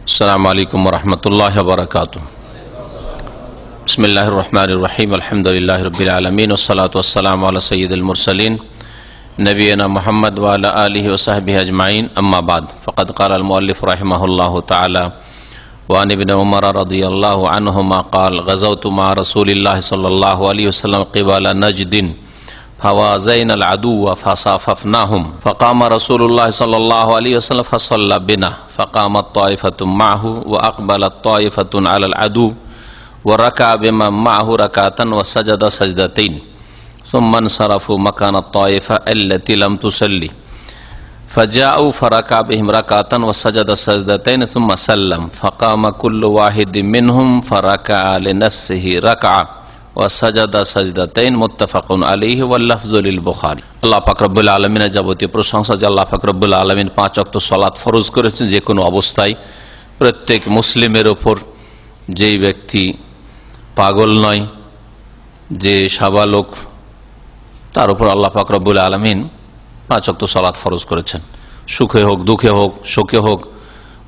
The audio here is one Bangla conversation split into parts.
अस्सलामु अलैकुम वरहमतुल्लाहि वबरकातुहू। बिस्मिल्लाहिर रहमानिर रहीम। अल्हम्दुलिल्लाहि रब्बिल आलमीन वस्सलातु वस्सलामु अला सय्यिदिल मुरसलीन नबीना मुहम्मद व अला आलिहि व सहबिहि अजमाइन। अम्मा बाद फ़क़द क़ालल मुअल्लिफ़ रहिमहुल्लाहु तआला व अन इब्न उमर रज़ियल्लाहु अन्हुमा क़ाल ग़ज़वतु मअ रसूलिल्लाहि सल्लल्लाहु अलैहि वसल्लम क़िबला नजदिन फवाज़ैनल अदुव्व फसाफ़फ़नाहुम फ़क़ाम रसूलुल्लाहि सल्लल्लाहु अलैहि वसल्लम फ़सल्ला बिना फ़क़ामत ताइफ़तुम मअहु व अक़बलत ताइफ़तुन अलल अदुव्व व रका बिमन मअहु रकातन व सजद सजदतैन सुम्मा इंसरफ़ू मकानत ताइफ़ा अल्लती लम तुसल्ली फ़जाअू फ़रका बिहिम रकातन व सजद सजदतैन सुम्मा सल्लम फ़क़ाम कुल्लु वाहिदिन मिनहुम फ़रका लिनफ़्सिहि रकअ व सजद सजदतैन मुत्तफ़क़ुन अलैहि व लफ़्ज़ु लिल बुखारी। আল্লাহ পাক রব্বুল আলামিনের যাবতীয় প্রশংসা যে আল্লাহ পাক রব্বুল আলামিন 5 ওয়াক্ত সালাত ফরজ করেছেন যে কোনো অবস্থায় প্রত্যেক মুসলিমের উপর। যেই ব্যক্তি পাগল নয়, যে সাবালক, তার উপর আল্লাহ পাক রব্বুল আলামিন 5 ওয়াক্ত সালাত ফরজ করেছেন। সুখে হোক, দুঃখে হোক, শোকে হোক,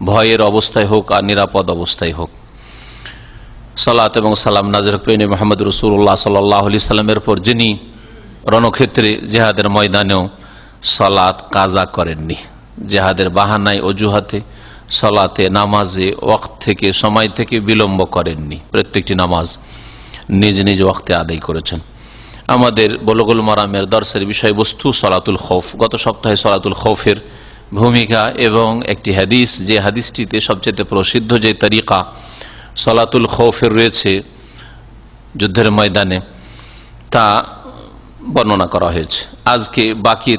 ভয়ের অবস্থায় হোক আর নিরাপদ অবস্থায় হোক। সালাত এবং সালাম নাযিল করেন মুহাম্মদ রাসূলুল্লাহ সাল্লাল্লাহু আলাইহি সাল্লামের পর, যিনি রণক্ষেত্রে জিহাদের ময়দানেও সালাত কাজা করেননি। জিহাদের বাহানায় অজুহাতে সালাতে নামাজে ওয়াক্ত থেকে, সময় থেকে বিলম্ব করেননি। প্রত্যেকটি নামাজ নিজ নিজ ওয়াক্তে আদায় করেছেন। আমাদের বুলুগুল মারামের দর্সের বিষয়বস্তু সালাতুল খৌফ। গত সপ্তাহে সালাতুল খৌফের ভূমিকা এবং একটি হাদিস, যে হাদিসটিতে সবচেয়ে প্রসিদ্ধ যে তরিকা সালাতুল খৌফের রয়েছে যুদ্ধের ময়দানে, তা বর্ণনা করা হয়েছে। আজকে বাকি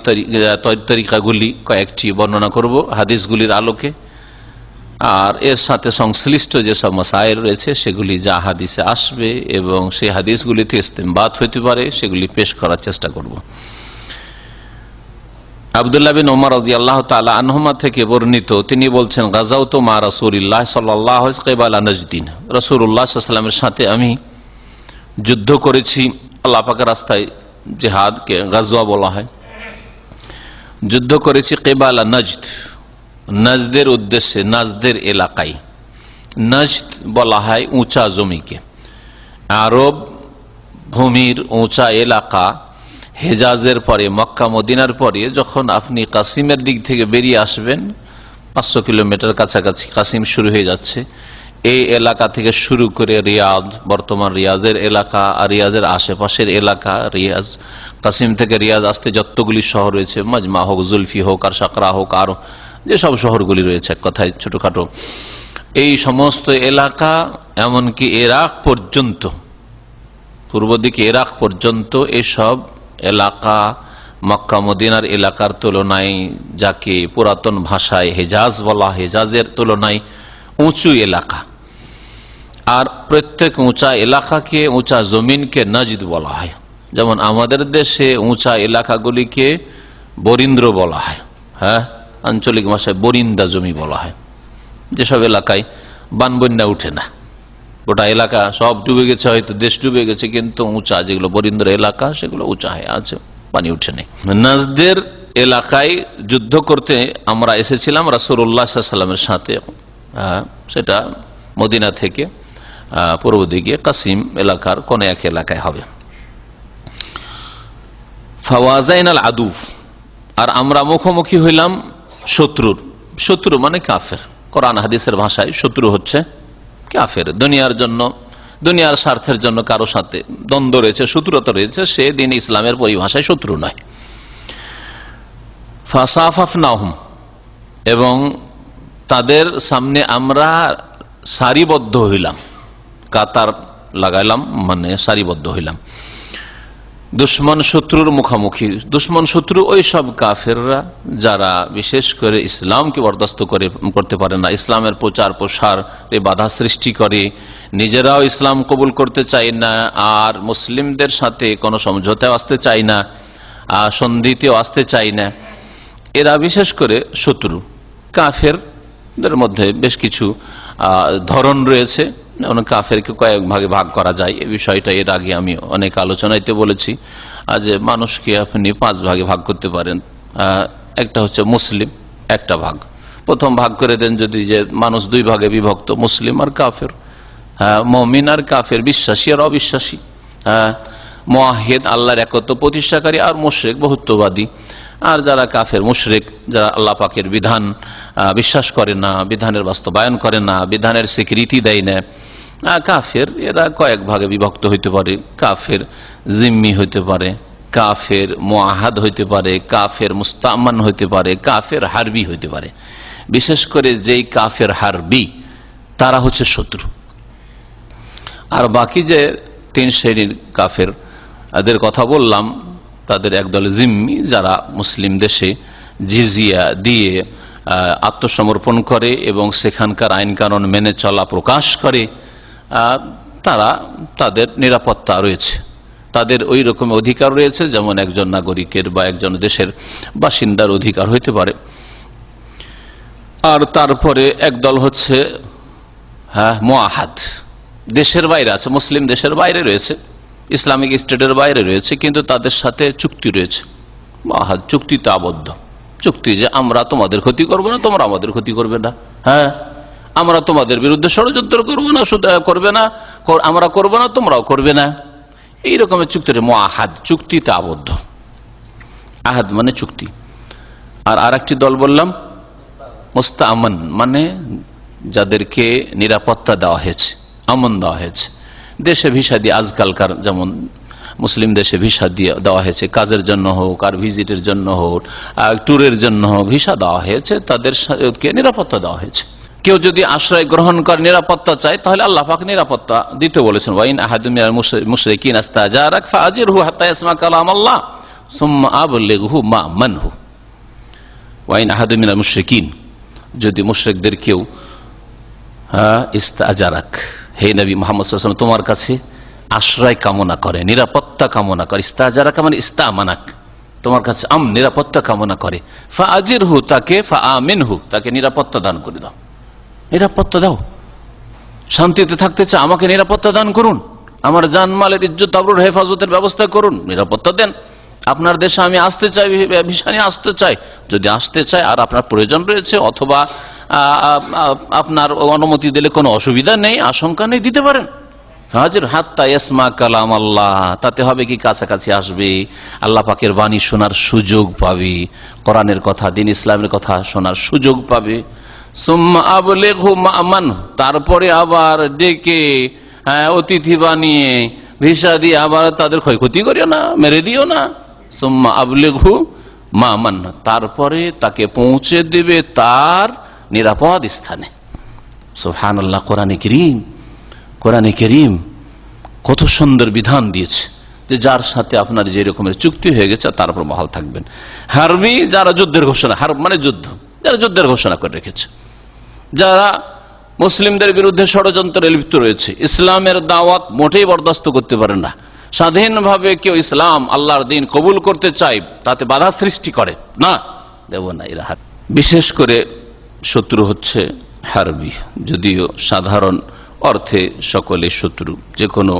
তরিকাগুলি কয়েকটি বর্ণনা করব হাদিসগুলির আলোকে, আর এর সাথে সংশ্লিষ্ট যেসব মাসাইল রয়েছে সেগুলি যা হাদিসে আসবে এবং সেই হাদিসগুলিতে ইস্তেমবাত হতে পারে সেগুলি পেশ করার চেষ্টা করব। আব্দুল্লাহ বিন উমর রাদিয়াল্লাহু তাআলা আনহুমা থেকে বর্ণিত, তিনি বলছেন, গাযাওতু মা রাসূলিল্লাহ সাল্লাল্লাহু আলাইহি কিবালা নজদিন। রাসূলুল্লাহ সাল্লাল্লাহু আলাইহি ওয়াসাল্লামের সাথে আমি যুদ্ধ করেছি। আল্লাহ পাকের রাস্তায় জিহাদকে গাজওয়া বলা হয়। যুদ্ধ করেছি কিবালা নজদ, নজদের উদ্দেশ্যে, নজদের এলাকায়। নজদ বলা হয় উঁচা জমিকে। আরব ভূমির উঁচা এলাকা, হেজাজের পরে, মক্কা মদিনার পরে যখন আপনি কাসিমের দিক থেকে বেরিয়ে আসবেন, 500 কিলোমিটার কাছাকাছি কাসিম শুরু হয়ে যাচ্ছে। এই এলাকা থেকে শুরু করে রিয়াজ, বর্তমান রিয়াজের এলাকা আর রিয়াজের আশেপাশের এলাকা, রিয়াজ, কাসিম থেকে রিয়াজ আসতে যতগুলি শহর রয়েছে, মাজমা হোক, জুলফি হোক আর সাকরা হোক, আরও যেসব শহরগুলি রয়েছে, এক কথায় ছোটোখাটো, এই সমস্ত এলাকা, এমনকি ইরাক পর্যন্ত, পূর্ব দিকে ইরাক পর্যন্ত, এসব এলাকা মক্কা মদিনার এলাকার তুলনায়, যাকে পুরাতন ভাষায় হেজাজ বলা, হেজাজের তুলনায় উঁচু এলাকা। আর প্রত্যেক উঁচা এলাকাকে, উঁচা জমিনকে নজদ বলা হয়। যেমন আমাদের দেশে উঁচা এলাকাগুলিকে বরিন্দ্র বলা হয়, হ্যাঁ, আঞ্চলিক ভাষায় বরিন্দা জমি বলা হয়। যেসব এলাকায় বানবন্যা উঠে না, গোটা এলাকা সব ডুবে গেছে, হয়তো দেশ ডুবে গেছে, কিন্তু উঁচা যেগুলো বরিন্দ্র এলাকা সেগুলো উঁচা হয়ে আছে, পানি উঠে নেই। নজদের এলাকায় যুদ্ধ করতে আমরা এসেছিলাম রাসূলুল্লাহ সাল্লাল্লাহু আলাইহি ওয়াসাল্লামের সাথে। সেটা মদিনা থেকে পূর্ব দিকে কাসিম এলাকার কোন এক এলাকায় হবে। ফাওয়াজাইনাল আদুভ, আর আমরা মুখোমুখি হইলাম শত্রুর। শত্রু মানে কাফের। কোরআন হাদিসের ভাষায় শত্রু হচ্ছে কাফের। দুনিয়ার জন্য, দুনিয়ার স্বার্থের জন্য কারো সাথে দ্বন্দ্ব রয়েছে, শত্রুতা রয়েছে, সে দিন ইসলামের পরিভাষায় শত্রু নয়। ফাসাফাফনাহুম, এবং তাদের সামনে আমরা সারিবদ্ধ হইলাম, কাতার লাগাইলাম, মানে সারিবদ্ধ হইলাম। দুশ্মন শত্রুর মুখোমুখি। দুশ্মন শত্রু ওই সব কাফেররা যারা বিশেষ করে ইসলামকে বরদাস্ত করতে পারে না, ইসলামের প্রচার প্রসারে বাধা সৃষ্টি করে, নিজেরাও ইসলাম কবুল করতে চায় না, আর মুসলিমদের সাথে কোনো সমঝোতায় আসতে চায় না, সন্ধিতেও আসতে চায় না। এরা বিশেষ করে শত্রু। কাফেরদের মধ্যে বেশ কিছু ধরন রয়েছে। কাফেরকে কয়েক ভাগে ভাগ করা যায়, এই বিষয়টা এর আগে আমি অনেক আলোচনাইতে বলেছি। আজ মানুষকে আপনি 5 ভাগে ভাগ করতে পারেন। একটা হচ্ছে মুসলিম, একটা ভাগ। প্রথম ভাগ করে দেন যদি, যে মানুষ দুই ভাগে বিভক্ত, মুসলিম আর কাফের, মুমিন আর কাফের, বিশ্বাসী আর অবিশ্বাসী, মুআহিদ আল্লাহর একত্ব প্রতিষ্ঠাকারী আর মুশরিক বহুত্ববাদী। আর যারা কাফের মুশরিক, যারা আল্লাহ পাকের বিধান বিশ্বাস করে না, বিধানের বাস্তবায়ন করে না, বিধানের স্বীকৃতি দেয় না, কাফের, এরা কয়েক ভাগে বিভক্ত হইতে পারে। কাফের জিম্মি হইতে পারে, কাফের মুআহাদ হইতে পারে, কাফের মুস্তামান হইতে পারে, কাফের হারবি হইতে পারে। বিশেষ করে যেই কাফের হারবি তারা হচ্ছে শত্রু। আর বাকি যে তিন শ্রেণীর কাফের এদের কথা বললাম, তাদের একদল জিম্মি, যারা মুসলিম দেশে জিজিয়া দিয়ে আত্মসমর্পণ করে এবং সেখানকার আইন কানুন মেনে চলা প্রকাশ করে, তাদের নিরাপত্তা রয়েছে, তাদের ওই রকম অধিকার রয়েছে যেমন একজন নাগরিকের বা একজন দেশের বাসিন্দার অধিকার হইতে পারে। আর তারপরে একদল হচ্ছে মুআহাদ, দেশের বাইরে আছে, মুসলিম দেশের বাইরে রয়েছে, ইসলামিক স্টেটের বাইরে রয়েছে, কিন্তু তাদের সাথে চুক্তি রয়েছে, মুআহাদ, চুক্তিতে আবদ্ধ, চুক্তি যে আমরা তোমাদের ক্ষতি করবো না, তোমরা আমাদের ক্ষতি করবে না, আমরা তোমাদের বিরুদ্ধে ষড়যন্ত্র করবো না, করবে না, আমরা করবো না, তোমরাও করবে না, এই রকমের চুক্তি, মুআহাদ, চুক্তিতে আবদ্ধ। আহাদ মানে চুক্তি। আর একটি দল বললাম মুস্তাআমান, মানে যাদেরকে নিরাপত্তা দেওয়া হয়েছে, আমন দেওয়া হয়েছে, দেশে ভিসা দিয়ে, আজকালকার যেমন মুসলিম দেশে ভিসা দিয়ে দেওয়া হয়েছে, কাজের জন্য হোক আর ভিজিটের জন্য হোক, ট্যুরের জন্য হোক, ভিসা দেওয়া হয়েছে, তাদেরকে নিরাপত্তা দেওয়া হয়েছে। কেউ যদি আশ্রয় গ্রহণ করে নিরাপত্তা চায়, তাহলে আল্লাহ পাক নিরাপত্তা দিতে বলেছেন, ওয়াইন আহাদুম মিনাল মুশরিকিন ইস্তাজারাক ফাআজিরহু হাত্তা ইয়াসমা কালামাল্লাহ সুম্মা আবলিগহু মা'মানহু। ওয়াইন আহাদুম মিনাল মুশরিকিন, যদি মুশরিকদের কেউ ইস্তাজারাক, হে নবী মুহাম্মদ সাল্লাল্লাহু আলাইহি ওয়াসাল্লাম, তোমার কাছে আশ্রয় কামনা করে, নিরাপত্তা কামনা করে, ইস্তাজারাক মানে ইস্তামানাক, তোমার কাছে নিরাপত্তা কামনা করে, ফাআজিরহু, তাকে, ফাআমিনহু, তাকে নিরাপত্তা দান করে দাও, নিরাপত্তা দাও, শান্তিতে থাকতে চায়, আমাকে নিরাপত্তা দান করুন, আমার জানমালের ইজ্জত আবরুর হেফাজতের ব্যবস্থা করুন, নিরাপত্তা দেন। আপনার দেশে আমি আসতে চাই, ভিসা নিয়ে আসতে চাই, যদি আসতে চাই আর আপনার প্রয়োজন রয়েছে, অথবা আপনার অনুমতি দিলে কোনো অসুবিধা নেই, আশঙ্কা নেই, দিতে পারেন। হাজির হাত্তা ইয়াসমা কালাম আল্লাহ, তাতে হবে কি, কাছাকাছি আসবে, আল্লাহ পাকের বাণী শোনার সুযোগ পাবে, কোরআনের কথা, দ্বীন ইসলামের কথা শোনার সুযোগ পাবে। সুম্মা আবলিগহু মা'মানহু, তারপরে আবার ডেকে অতিথি বানিয়ে ভিসা দিয়ে আবার তাদের ক্ষয়ক্ষতি করিও না, মেরে দিও না। সুম্মা আবলিগহু মা'মানহু, তারপরে তাকে পৌঁছে দেবে তার নিরাপদ স্থানে। সুবহানাল্লাহ, কোরআনে কারীম কত সুন্দর বিধান দিয়েছে, যে যার সাথে আপনার যে রকমের চুক্তি হয়ে গেছে তার উপর বহাল থাকবেন। হারবি, যারা যুদ্ধের ঘোষণা, হারব মানে যুদ্ধ, যারা যুদ্ধের ঘোষণা করে রেখেছে, যারা মুসলিমদের বিরুদ্ধে ষড়যন্ত্রে লিপ্ত রয়েছে, ইসলামের দাওয়াত মোটেই বরদাস্ত করতে পারে না, স্বাধীনভাবে কেউ ইসলাম আল্লাহর দ্বীন কবুল করতে চায়, তাতে বাধা সৃষ্টি করে না, দেব না, এরা বিশেষ করে শত্রু হচ্ছে হারবি, যদিও সাধারণ অর্থে সকলে শত্রু, যে কোনো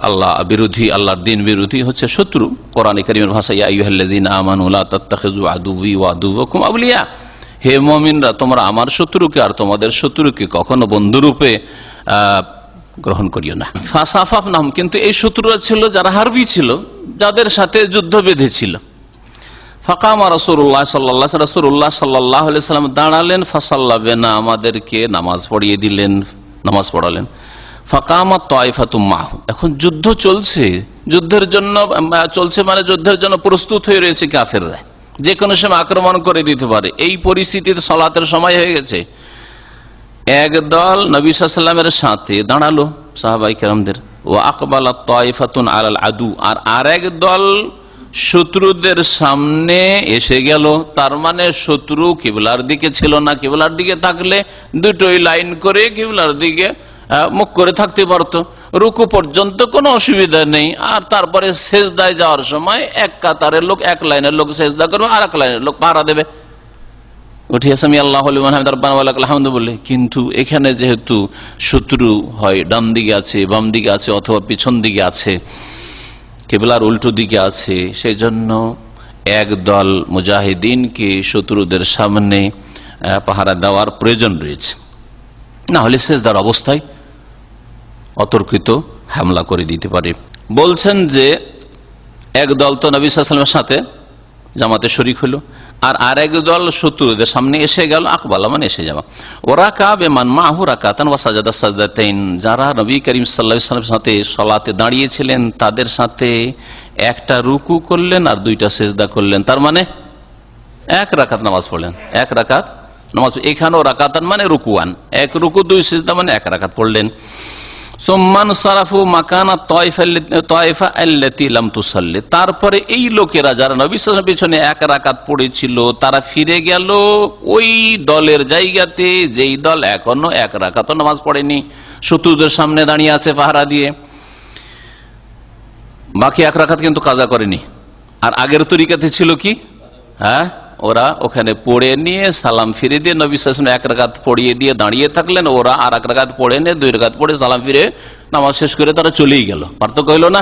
আল্লাহ বিরোধী, আল্লাহর দ্বীন বিরোধী হচ্ছে শত্রু। কোরআনে কারীমের ভাষায়, ইয়া আইয়ুহাল্লাযীনা আমানু লা তাত্তাখিযু আদুওয়ি ওয়া আদুওয়াকুম আউলিয়া, হে মুমিনরা, তোমরা আমার শত্রুকে আর তোমাদের শত্রুকে কখনো বন্ধুরূপে গ্রহণ করিও না। ফাসাফাফনাহুম, কিন্তু এই শত্রুরা ছিল যারা হারবি ছিল, যাদের সাথে যুদ্ধ বেঁধেছিল। ফাকামা রাসূলুল্লাহ সাল্লাল্লাহু আলাইহি ওয়াসাল্লাম দাঁড়ালেন, ফাসাল্লা বিনা, আমাদেরকে নামাজ পড়িয়ে দিলেন, নামাজ পড়ালেন। ফাকামা তায়ফাতুম মাহু, এখন যুদ্ধ চলছে, যুদ্ধের জন্য চলছে মানে যুদ্ধের জন্য প্রস্তুত হয়ে রয়েছে কাফেররা, যে কোনো সময় আক্রমণ করে দিতে পারে। এই পরিস্থিতিতে সালাতের সময় হয়ে গেছে, একদল নবী সাল্লাল্লাহু আলাইহি ওয়াসাল্লামের সাথে দাঁড়ালো সাহাবায়ে কেরামদের, ওয়া আকবালাত তায়ফাতুন আলাল আদু, আর আরেক দল শত্রুদের সামনে এসে গেল। তার মানে শত্রু কিবলার দিকে ছিল না, কিবলার দিকে থাকলে দুটোই লাইন করে কিবলার দিকে মুখ করে থাকতে পারতো, রুকু পর্যন্ত কোনো অসুবিধা নেই। আর তারপরে সেজদায় যাওয়ার সময় এক কাতারের লোক, এক লাইনের লোক সেজদা করবে, আর এক লাইনের লোক পাহারা দেবে, উঠিয়া সামি আল্লাহু লিমান হামিদা রাব্বানা ওয়া লাকাল হামদু বলে। কিন্তু এখানে যেহেতু শত্রু হয় ডান দিকে আছে, বাম দিকে আছে, অথবা পিছন দিকে আছে, কিবলার উল্টো দিকে আছে, সেই জন্য একদল মুজাহিদিনকে শত্রুদের সামনে পাহারা দেওয়ার প্রয়োজন রয়েছে, না হলে সেজদার অবস্থায় অতর্কিত হামলা করে দিতে পারে। বলছেন যে একদল তো নবী সাল্লাল্লাহু আলাইহি ওয়াসাল্লামের সাথে জামাতে শরীক হলো, আর আরেক দল শত্রুদের সামনে এসে গেল, আকবালা মানে এসে যাওয়া। ওরা কাবে মান মাহু রাকাতান ওয়া সাজাদা সাজদাতাইন, যারা নবী করিম সাল্লাল্লাহু আলাইহি ওয়াসাল্লামের সাথে সালাতে দাঁড়িয়েছিলেন তাদের সাথে একটা রুকু করলেন আর দুইটা সেজদা করলেন, তার মানে এক রাকাত নামাজ পড়লেন, এক রাকাত নামাজ। এখানেও রাকাতান মানে রুকুয়ান, এক রুকু দুই সিজদা মানে এক রাকাত পড়লেন। সুম্মান সারাফু মাকানা তায়েফা আল্লাতী লাম তুসাল্লি, তারপরে এই লোকেরা যারা নবী সাল্লাল্লাহু আলাইহি ওয়াসাল্লামের পিছনে এক রাকাত পড়েছিল তারা ফিরে গেল ওই দলের জায়গাতে যেই দল এখনো এক রাকাত নামাজ পড়েনি, শত্রুদের সামনে দাঁড়িয়ে আছে পাহারা দিয়ে, বাকি এক রাকাত কিন্তু কাজা করেনি। আর আগের তরিকাতে ছিল কি, ওরা ওখানে পড়ে নিয়ে সালাম ফিরে দিয়ে নবী সাল্লাল্লাহু আলাইহি ওয়াসাল্লাম এক রাকাত পড়িয়ে দিয়ে দাঁড়িয়ে থাকলেন, ওরা আর এক রাকাত পড়ে নিয়ে দুই রাকাত পড়ে সালাম ফিরে নামাজ শেষ করে তারা চলেই গেল। পার্থক্য হইল না?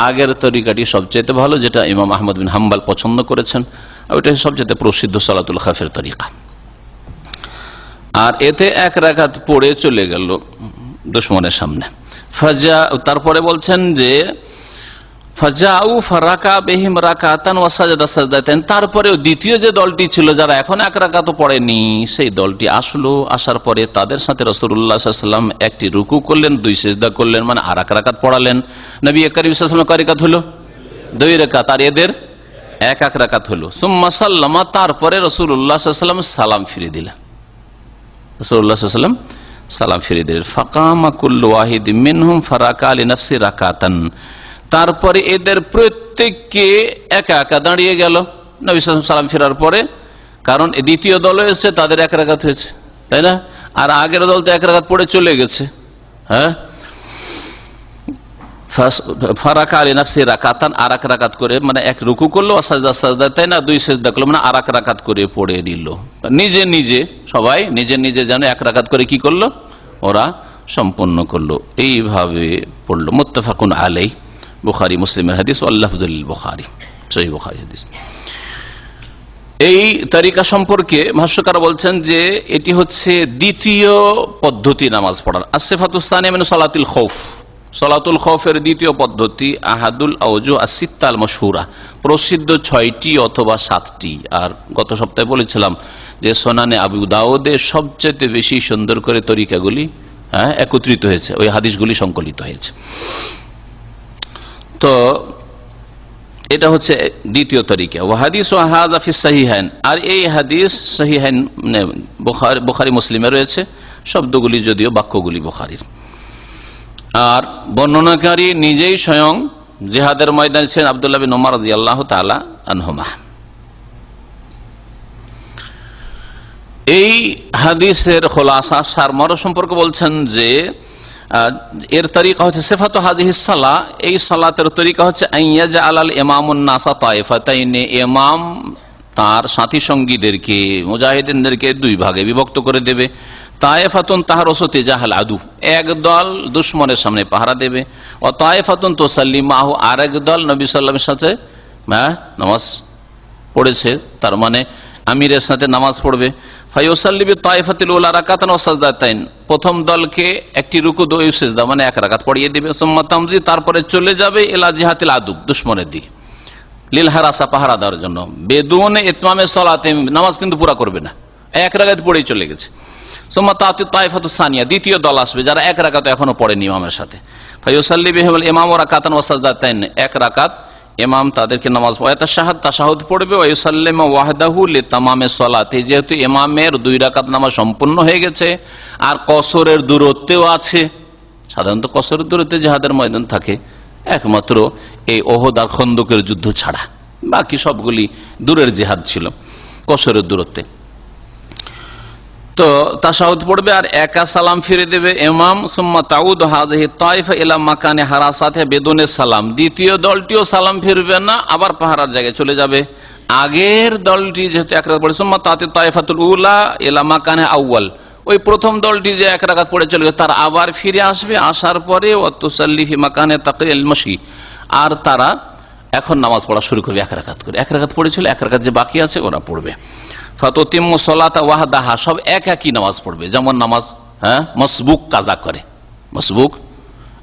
আগের তরিকাটি সবচেয়ে ভালো, যেটা ইমাম আহমদ বিন হাম্বল পছন্দ করেছেন, ওইটাই সবচেয়ে প্রসিদ্ধ সালাতুল খাফের তরিকা। আর এতে এক রাকাত পড়ে চলে গেল দুশমনের সামনে। ফাজা, তারপরে বলছেন যে তারপরেও দ্বিতীয় যে দলটি ছিল যারা এখন এক রাকাত পড়েনি, সেই দলটি আসলো, আসার পরে তাদের সাথে রাসূলুল্লাহ সাল্লাল্লাহু আলাইহি ওয়াসাল্লাম একটি রুকু করলেন, দুই সিজদা করলেন, মানে আর এক রাকাত পড়ালেন। নবী করিম সাল্লাল্লাহু আলাইহি ওয়াসাল্লাম কয় রাকাত হলো? দুই রাকাত, আর এদের এক এক রাকাত হলো। সুম্মা সাল্লামা, তারপরে রাসূলুল্লাহ সাল্লাল্লাহু আলাইহি ওয়াসাল্লাম সালাম ফিরে দিলেন, রাসূলুল্লাহ সাল্লাল্লাহু আলাইহি ওয়াসাল্লাম সালাম ফিরে দিলেন। ফাকামা কুল্লু ওয়াহিদিন মিনহুম ফারাকা লিনাফসি রাকাতান, তারপরে এদের প্রত্যেককে একা একা দাঁড়িয়ে গেল নবী সাল্লাল্লাহু আলাইহি ওয়াসাল্লাম সালাম ফেরার পরে, কারণ দ্বিতীয় দল এসেছে তাদের এক রাকাত হয়েছে, তাই না? আর আগের দল তো এক রাকাত পড়ে চলে গেছে। ফারাকা লিনাফসি রাকাতান, আর এক রাকাত করে, মানে এক রুকু করলো আর সাজদা সাজদাতাইন, না দুই সিজদা করলো, মানে আর এক রাকাত করে পড়ে নিল। নিজে নিজে সবাই নিজে নিজে যেন এক রাকাত করে কি করলো, ওরা সম্পন্ন করলো, এইভাবে পড়লো। মুত্তাফাকুন আলাইহি, বুখারী মুসলিমের হাদিস, ওয়াল্লাফজুল বুখারী, সহিহ বুখারী হাদিস। এই তরিকা সম্পর্কে ভাষ্যকার বলছেন যে এটি হচ্ছে দ্বিতীয় পদ্ধতি নামাজ পড়ার। আসিফাতুস সানিয়া মিন সালাতুল খৌফ, সালাতুল খৌফের দ্বিতীয় পদ্ধতি আহাদুল আওজু আসিত্তা আল মাশহুরা, প্রসিদ্ধ 6টি অথবা 7টি। আর গত সপ্তাহে বলেছিলাম যে সুনানে আবু দাউদে সবচেয়ে বেশি সুন্দর করে তরিকাগুলি একত্রিত হয়েছে, ওই হাদিসগুলি সংকলিত হয়েছে। তো এটা হচ্ছে দ্বিতীয় তরিকা। ওয়া হাদিসু হাযা ফিস সাহিহাইন, আর এই হাদিস সহিহাইন বুখারী মুসলিমে রয়েছে, শব্দগুলি যদিও বাক্যগুলি বুখারীর। আর বর্ণনাকারী নিজেই স্বয়ং জিহাদের ময়দানে ছিলেন আব্দুল্লাহ বিন উমর রাদিয়াল্লাহু তাআলা আনহুমা। এই হাদিসের খোলাসা সারমর্ম সম্পর্কে বলছেন যে এর তরিকা হচ্ছে সিফাতু হাযিহিস সালাহ, এই সালাতের তরিকা হচ্ছে আইয়াজা আলাল ইমামুন নাসা তায়েফাতাইন, ইমাম তার সাথী সঙ্গীদেরকে, মুজাহিদিনদেরকে দুই ভাগে বিভক্ত করে দেবে। তায়েফাতুন তাহরুসু তিজাহাল আদু, এক দল দুশমনের সামনে পাহারা দেবে। ও তায়েফাতুন তুসাল্লি মাহু, আরেক দল নবী সাল্লাল্লাহু আলাইহি ওয়াসাল্লামের সাথে নামাজ পড়েছে, তার মানে আমিরের সাথে নামাজ পড়বে। ফায়ুসাল্লি বিতায়েফাতিল উলা রাকাতান ওয়া সাজদাতাইন, প্রথম দলকে একটি রুকু দুই সিজদা মানে এক রাকাত পড়িয়ে দিবে। সুম্মা তামজি, তারপরে চলে যাবে ইলা জিহাতিল আদু, দুশমনের দিকে, লিল হারাসা, পাহারা দেওয়ার জন্য। বেদুন ইতমামে সালাতে, নামাজ কিন্তু পুরা করবে না, এক রাকাত পড়েই চলে গেছে। সুম্মা তাতি তায়েফাতুস সানিয়া, দ্বিতীয় দল আসবে যারা এক রাকাত এখনো পড়েনি ইমামের সাথে। ফায়ুসাল্লি বিহিল ইমাম ওয়া রাকাতান ওয়া সাজদাতাইন, এক রাকাত ইমাম তাদেরকে নামাজ পড়ে, তাশাহুদ পড়বে। ওয়া ইউসাল্লিমু ওয়াহদাহু লিতামামে সালাতে, যেহেতু ইমামের দুই রাকাত নামাজ সম্পূর্ণ হয়ে গেছে আর কসরের দূরত্বেও আছে। সাধারণত কসরের দূরত্বে জিহাদের ময়দান থাকে একমাত্র এই ওহদ আর খন্দকের যুদ্ধ ছাড়া, বাকি সবগুলি দূরের জিহাদ ছিল কসরের দূরত্বে। তো তাশাহুদ পড়বে আর একা সালাম ফিরে দেবে ইমাম। সুম্মা তাউদ হাযিহি তায়েফা ইলা মাকানে হারাসাতে বেদুনে সালাম, দ্বিতীয় দলটিও সালাম ফিরবে না, আবার পাহারার জায়গায় চলে যাবে। আগের দলটি যেহেতু এক রাকাত পড়ে, সুম্মা তাতি তায়েফাতুল উলা ইলা মাকানে আউয়াল, ওই প্রথম দলটি যে এক রাকাত পড়ে চলে গেছে তার আবার ফিরে আসবে, আসার পরে ওয়া তুসাল্লি ফি মাকানে তাকরিল মাশি, আর তারা এখন নামাজ পড়া শুরু করবে এক রাকাত করে। এক রাকাত পড়েছিল, এক রাকাত যে বাকি আছে ওরা পড়বে। ফাতুতিম্মু সলাতা ওয়াহদাহা, সব এক একই নামাজ পড়বে। যেমন নামাজ মসবুক কাজা করে, মসবুক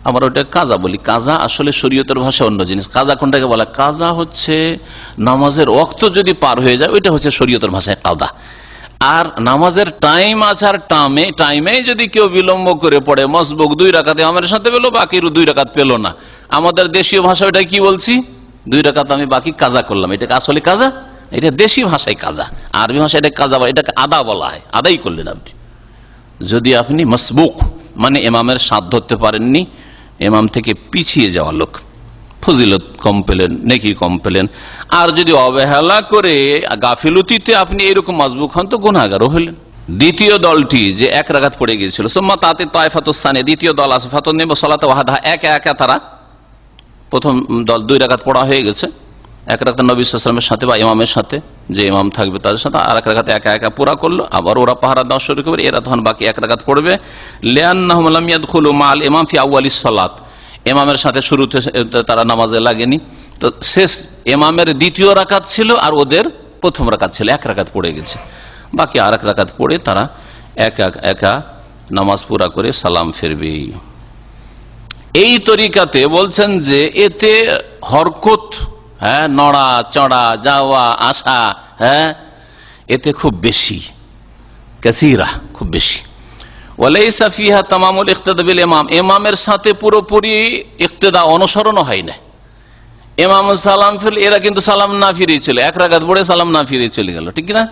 আমরা ওটা কাজা বলি। কাজা আসলে শরীয়তের ভাষা অন্য জিনিস। কাজা কোনটাকে বলা? কাজা হচ্ছে নামাজের ওয়াক্ত যদি পার হয়ে যায়, ওইটা হচ্ছে শরীয়তের ভাষায় কাদা। আর নামাজের টাইম আছে, আর টাইমে যদি কেউ বিলম্ব করে পড়ে, মসবুক 2 রাকাতে আমার সাথে পেলো, বাকির 2 রাকাত পেলো না, আমাদের দেশীয় ভাষা ওটা কি বলছি? 2 রাকাত আমি বাকি কাজা করলাম। এটাকে আসলে কাজা, এটা দেশি ভাষায় কাজা, আরবি ভাষায় এটা কাজা বলা, এটাকে আদা বলা হয়। আদাই করলেন আপনি। যদি আপনি মসবুক মানে ইমামের সাথ ধরতে পারেননি, ইমাম থেকে পিছিয়ে যাওয়া লোক, ফজিলত কম পেলেন, নেকি কম পেলেন। আর যদি অবহেলা করে গাফিলতিতে আপনি এরকম মজবুক হন, তো গুনাহগারও হলেন। দ্বিতীয় দলটি যে 1 রাকাত পড়ে গিয়েছিল, সুম্মা তাতে তায়েফাতুস-সানি, দ্বিতীয় দল আছে, ফাতুনিমু সালাতা ওয়াহদাহা, একা একা তারা, প্রথম দল 2 রাকাত পড়া হয়ে গেছে, 1 রাকাত নবী সাল্লাল্লাহু আলাইহি ওয়াসাল্লামের সাথে বা ইমামের সাথে, যে ইমাম থাকবে তাদের সাথে, আর 1 রাকাত একা একা পুরা করলো। আবার ওরা পাহারা দেওয়া শুরু করবে, এরা তখন বাকি 1 রাকাত পড়বে। লিআন্নাহুম লাম ইয়াদখুলু মা'আল ইমাম ফি আউয়ালিস সালাত, ইমামের সাথে শুরুতে তারা নামাজে লাগেনি, তো শেষ ইমামের 2য় রাকাত ছিল আর ওদের প্রথম রাকাত ছিল, 1 রাকাত পড়ে গেছে। বাকি আর 1 রাকাত পড়ে তারা একা নামাজ পুরা করে সালাম ফিরবে। এই তরিকাতে বলছেন যে এতে হরকত, নড়া চড়া, যাওয়া আসা, এতে খুব বেশি, কাসীরা, খুব বেশি। ওয়ালাইসা ফিহা তামামুল ইক্তিদা বিল ইমাম, ইমামের সাথে পুরোপুরি ইক্তিদা, অনুসরণ হয় না। ইমাম সালাম ফিরল, এরা কিন্তু সালাম না ফিরিয়ে চলে, 1 রাকাত পড়ে সালাম না ফিরিয়ে চলে গেল, ঠিক না?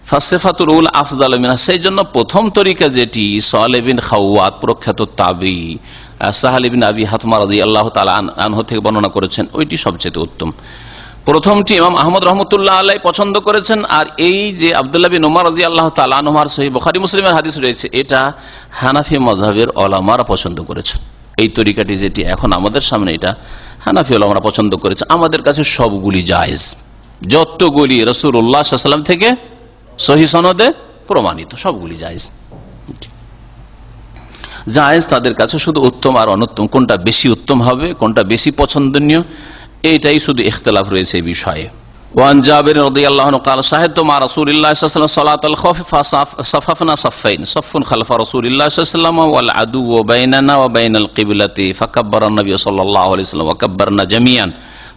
ফাসিফাতুল উলা আফজালু মিনহা, সেই জন্য প্রথম তরিকা যেটি সালেহ বিন খাওয়াত প্রখ্যাত তাবী সাহাল ইবনে আবি হাতমা রাদিয়াল্লাহু তাআলা আনহু থেকে বর্ণনা করেছেন, ওইটি সবচেয়ে উত্তম। প্রথমটি ইমাম আহমদ রহমতুল্লাহ আলাইহি পছন্দ করেছেন। আর এই যে আব্দুল্লাহ বিন উমর রাদিয়াল্লাহু তাআলা আনহুর সহিহ বুখারী মুসলিমের হাদিস রয়েছে, এটা হানাফি মাযহাবের উলামারা পছন্দ করেছেন। এই তরিকাটি যেটি এখন আমাদের সামনে, এটা হানাফি উলামারা পছন্দ করেছে। আমাদের কাছে সবগুলি জায়েজ, যতগুলি রাসূলুল্লাহ সাল্লাল্লাহু আলাইহি ওয়াসাল্লাম থেকে সহিহ সনদে প্রমাণিত, সবগুলি জায়েজ। জায়েজ তাদের কাছে, শুধু উত্তম আর অনুত্তম কোনটা বেশি উত্তম হবে, কোনটা বেশি পছন্দনীয়, এইটাই শুধু ইখতিলাফ রয়েছে এই বিষয়ে। ওয়ান জাবির রাদিয়াল্লাহু আনহু قال شهدت مع رسول الله صلى الله عليه وسلم صلاة الخوف فصففنا صفين، صف خلف رسول الله صلى الله عليه وسلم والعدو بيننا وبين القبلة، فكبر النبي صلى الله عليه وسلم وكبرنا جميعا،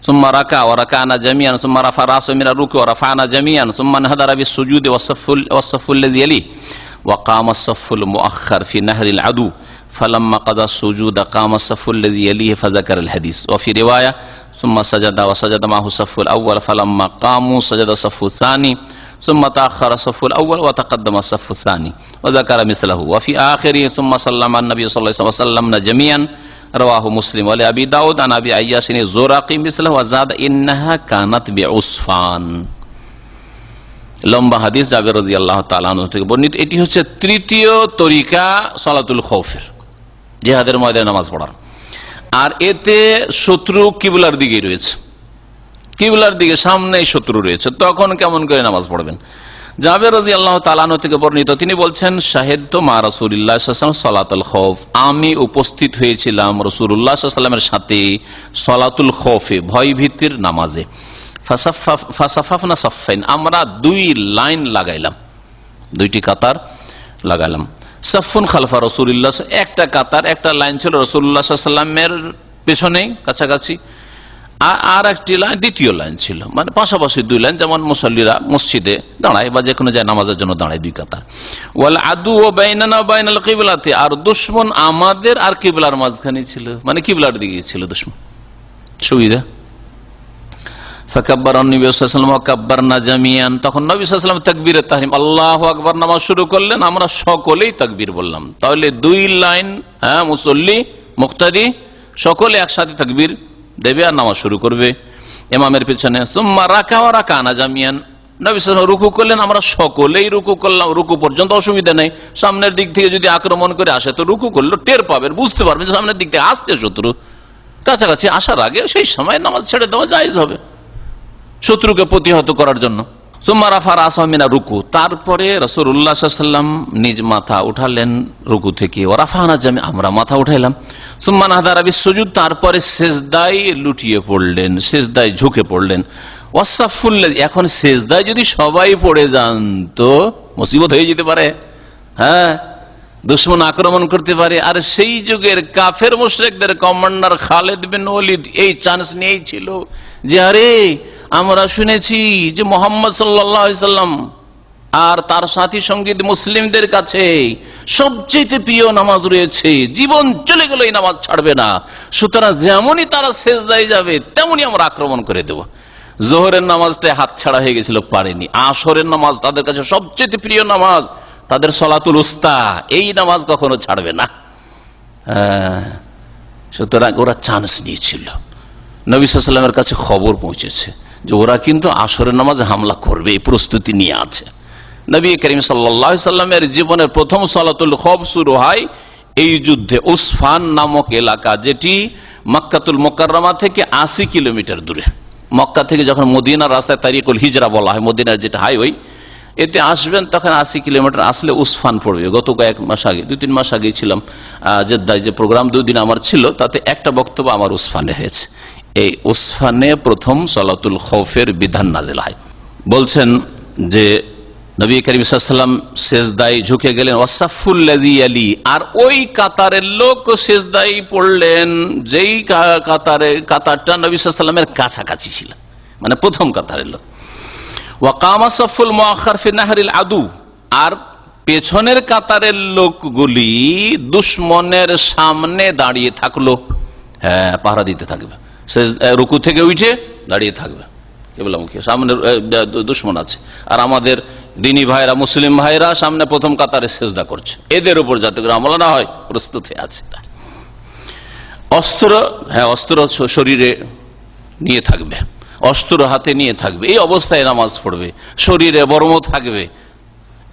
ثم ركع وركعنا جميعا، ثم رفع رأسه من الركوع ورفعنا جميعا، ثم انحدر بالسجود والصف الذي يليه، وقام الصف المؤخر في نهر العدو، فلما قضى السجود قام الصف الذي يليه فذكر الحديث. وفي رواية ثم سجد وسجد معه الصف الأول، فلما قاموا سجد الصف الثاني، ثم تأخر الصف الأول وتقدم الصف الثاني، وذكر مثله. وفي آخره ثم سلم النبي صلى الله عليه وسلم وسلمنا جميعا، رواه مسلم. ولأبي داود عن أبي عياش الزرقي مثله وزاد إنها كانت بعصفان। লম্বা হাদিস জাবের রাদিয়াল্লাহু তাআলা আনহু থেকে বর্ণিত। এটি হচ্ছে তৃতীয় তরিকা সালাতুল খাউফের, জিহাদের ময়দানে নামাজ পড়ার। আর এতে শত্রু কিবলার দিকে রয়েছে, কিবলার দিকে সামনেই শত্রু রয়েছে, তখন কেমন করে নামাজ পড়বেন? জাবের রাদিয়াল্লাহু তাআলা আনহু থেকে বর্ণিত, তিনি বলছেন শাহিদতু মা রাসূলিল্লাহ সাল্লাল্লাহু আলাইহি ওয়াসাল্লাম সালাতুল খাউফ, আমি উপস্থিত হয়েছিলাম রাসূলুল্লাহ সাল্লাল্লাহু আলাইহি ওয়াসাল্লামের সাথে সালাতুল খাউফে, ভয় ভীতির নামাজে। ফাসাফাফনা সাফাইন, আমরা 2 লাইন লাগাইলাম, 2টি কাতার লাগাইলাম। সাফুন খালফা রাসূলিল্লাহ, একটা কাতার, একটা লাইন ছিল রাসূলুল্লাহ সাল্লাল্লাহু আলাইহি ওয়াসাল্লামের পেছনে কাছাকাছি, আর একটি লাইন দ্বিতীয় লাইন ছিল, মানে পাশাপাশি 2 লাইন, যেমন মুসল্লিরা মসজিদে দাঁড়ায় বা যে কোনো যায় নামাজের জন্য দাঁড়ায় 2 কাতার। ওয়াল আদু ওয়া বাইনানা ওয়া বাইনাল কিবলাতি, আর দুশমন আমাদের আর কিবলার মাঝখানে ছিল, মানে কিবলার দিকে ছিল দুশমন। সুবিধা। ফাকাব্বারা নবী সাল্লাল্লাহু আলাইহি ওয়াসাল্লাম ওয়া কাব্বারনা জামিয়ান, তখন নবী সাল্লাল্লাহু আলাইহি ওয়াসাল্লাম তাকবীরে তাহরিম আল্লাহু আকবার নামাজ শুরু করলেন, আমরা সকলেই তাকবীর বললাম। তাহলে 2 লাইন, মুসল্লি মুক্তাদি সকলে একসাথে তাকবীর দেবে আর নামাজ শুরু করবে ইমামের পিছনে। সুম্মা রাকা ওয়া রাকানা জামিয়ান, নবী সাল্লাল্লাহু আলাইহি ওয়াসাল্লাম রুকু করলেন, আমরা সকলেই রুকু করলাম। রুকু পর্যন্ত অসুবিধা নেই, সামনের দিক থেকে যদি আক্রমণ করে আসে তো রুকু করলো, টের পাবেন, বুঝতে পারবেন যে সামনের দিক থেকে আসছে শত্রু, কাছাকাছি আসার আগে সেই সময় নামাজ ছেড়ে দেওয়া জায়েজ হবে শত্রুকে প্রতিহত করার জন্য। সুম্মা রাফা রাসাহু মিনা রুকু, তারপরে রাসূলুল্লাহ সাল্লাল্লাহু আলাইহি ওয়াসাল্লাম নিজ মাথা উঠালেন রুকু থেকে, ওয়া রাফানা জামি, আমরা মাথা উঠাইলাম। সুম্মা নাহাদারা বিস সুজুদ, তারপরে সিজদায় লুটিয়ে পড়লেন, সিজদায় ঝুঁকে পড়লেন। ওয়াসাফুল্লাযী, এখন সেজদায় যদি সবাই পড়ে যান তো মুসিবত হয়ে যেতে পারে। হ্যাঁ, দুশমন আক্রমণ করতে পারে। আর সেই যুগের কাফের মুশরিকদের কমান্ডার খালিদ বিন ওয়ালিদ এই চান্স নিয়েই ছিল যে আরে আমরা শুনেছি যে মুহাম্মদ সাল্লাল্লাহু আলাইহি সাল্লাম আর তার সাথী সঙ্গী মুসলিমদের কাছে সবচেয়ে প্রিয় নামাজ রয়েছে, জীবন চলে গেল এই নামাজ ছাড়বে না, সুতরাং যেমনই তারা সেজদায় যাবে তেমনই আমরা আক্রমণ করে দেব। জোহরের নামাজটা হাত ছাড়া হয়ে গেছিল, পারেনি। আসরের নামাজ তাদের কাছে সবচেয়ে প্রিয় নামাজ, তাদের সলাতুল উস্তা, এই নামাজ কখনো ছাড়বে না। সুতরাং ওরা চান্স নিয়েছিল। নবী সাল্লাল্লাহু আলাইহি ওয়াসাল্লামের কাছে খবর পৌঁছেছে যে ওরা কিন্তু আসরের নামাজে হামলা করবে, এই প্রস্তুতি নিয়ে আছে। নবী করিম সাল্লাল্লাহু আলাইহি ওয়াসাল্লামের জীবনের প্রথম সালাতুল খৌফ শুরু হয় এই যুদ্ধে। উসফান নামক এলাকা, যেটি মক্কাতুল মুকাররমা থেকে 80 কিলোমিটার দূরে। মক্কা থেকে যখন মদিনার রাস্তায় তারিকুল হিজরা বলা হয়, মদিনার যেটা হাইওয়ে, এতে আসবেন তখন 80 কিলোমিটার আসলে উসফান পড়বে। গত কয়েক মাস আগে, 2-3 মাস আগেই ছিলাম জেদ্দায়, যে প্রোগ্রাম 2 দিন আমার ছিল, তাতে একটা বক্তব্য আমার উসফানে হয়েছে। এই উসফানে প্রথম সালাতুল খৌফের বিধান নাজিল হয়। বলছেন যে নবী করিম সাল্লাল্লাহু আলাইহি ওয়াসাল্লাম সেজদায় ঝুঁকে গেলেন, ওয়াসাফুল্লাযী ইয়ালি, আর ওই কাতারের লোক সেজদায় পড়লেন যেই কাতারটা নবী সাল্লাল্লাহু আলাইহি ওয়াসাল্লামের কাছাকাছি ছিল, মানে প্রথম কাতারের লোক। ওয়াকামা সাফুল মুআখার ফি নাহরিল আদু, আর পেছনের কাতারের লোকগুলি দুশমনের সামনে দাঁড়িয়ে থাকলো। হ্যাঁ, পাহারা দিতে থাকবে, রুকু থেকে উঠে দাঁড়িয়ে থাকবে, কিবলামুখী, সামনে দুশমন আছে। আর আমাদের দিনী ভাইরা, মুসলিম ভাইরা সামনে প্রথম কাতারে সেজদা করছে, এদের উপর যাতে করে হামলা না হয় প্রস্তুত হয়ে আছে। অস্ত্র, হ্যাঁ, অস্ত্র শরীরে নিয়ে থাকবে, অস্ত্র হাতে নিয়ে থাকবে, এই অবস্থায় নামাজ পড়বে, শরীরে বর্ম থাকবে,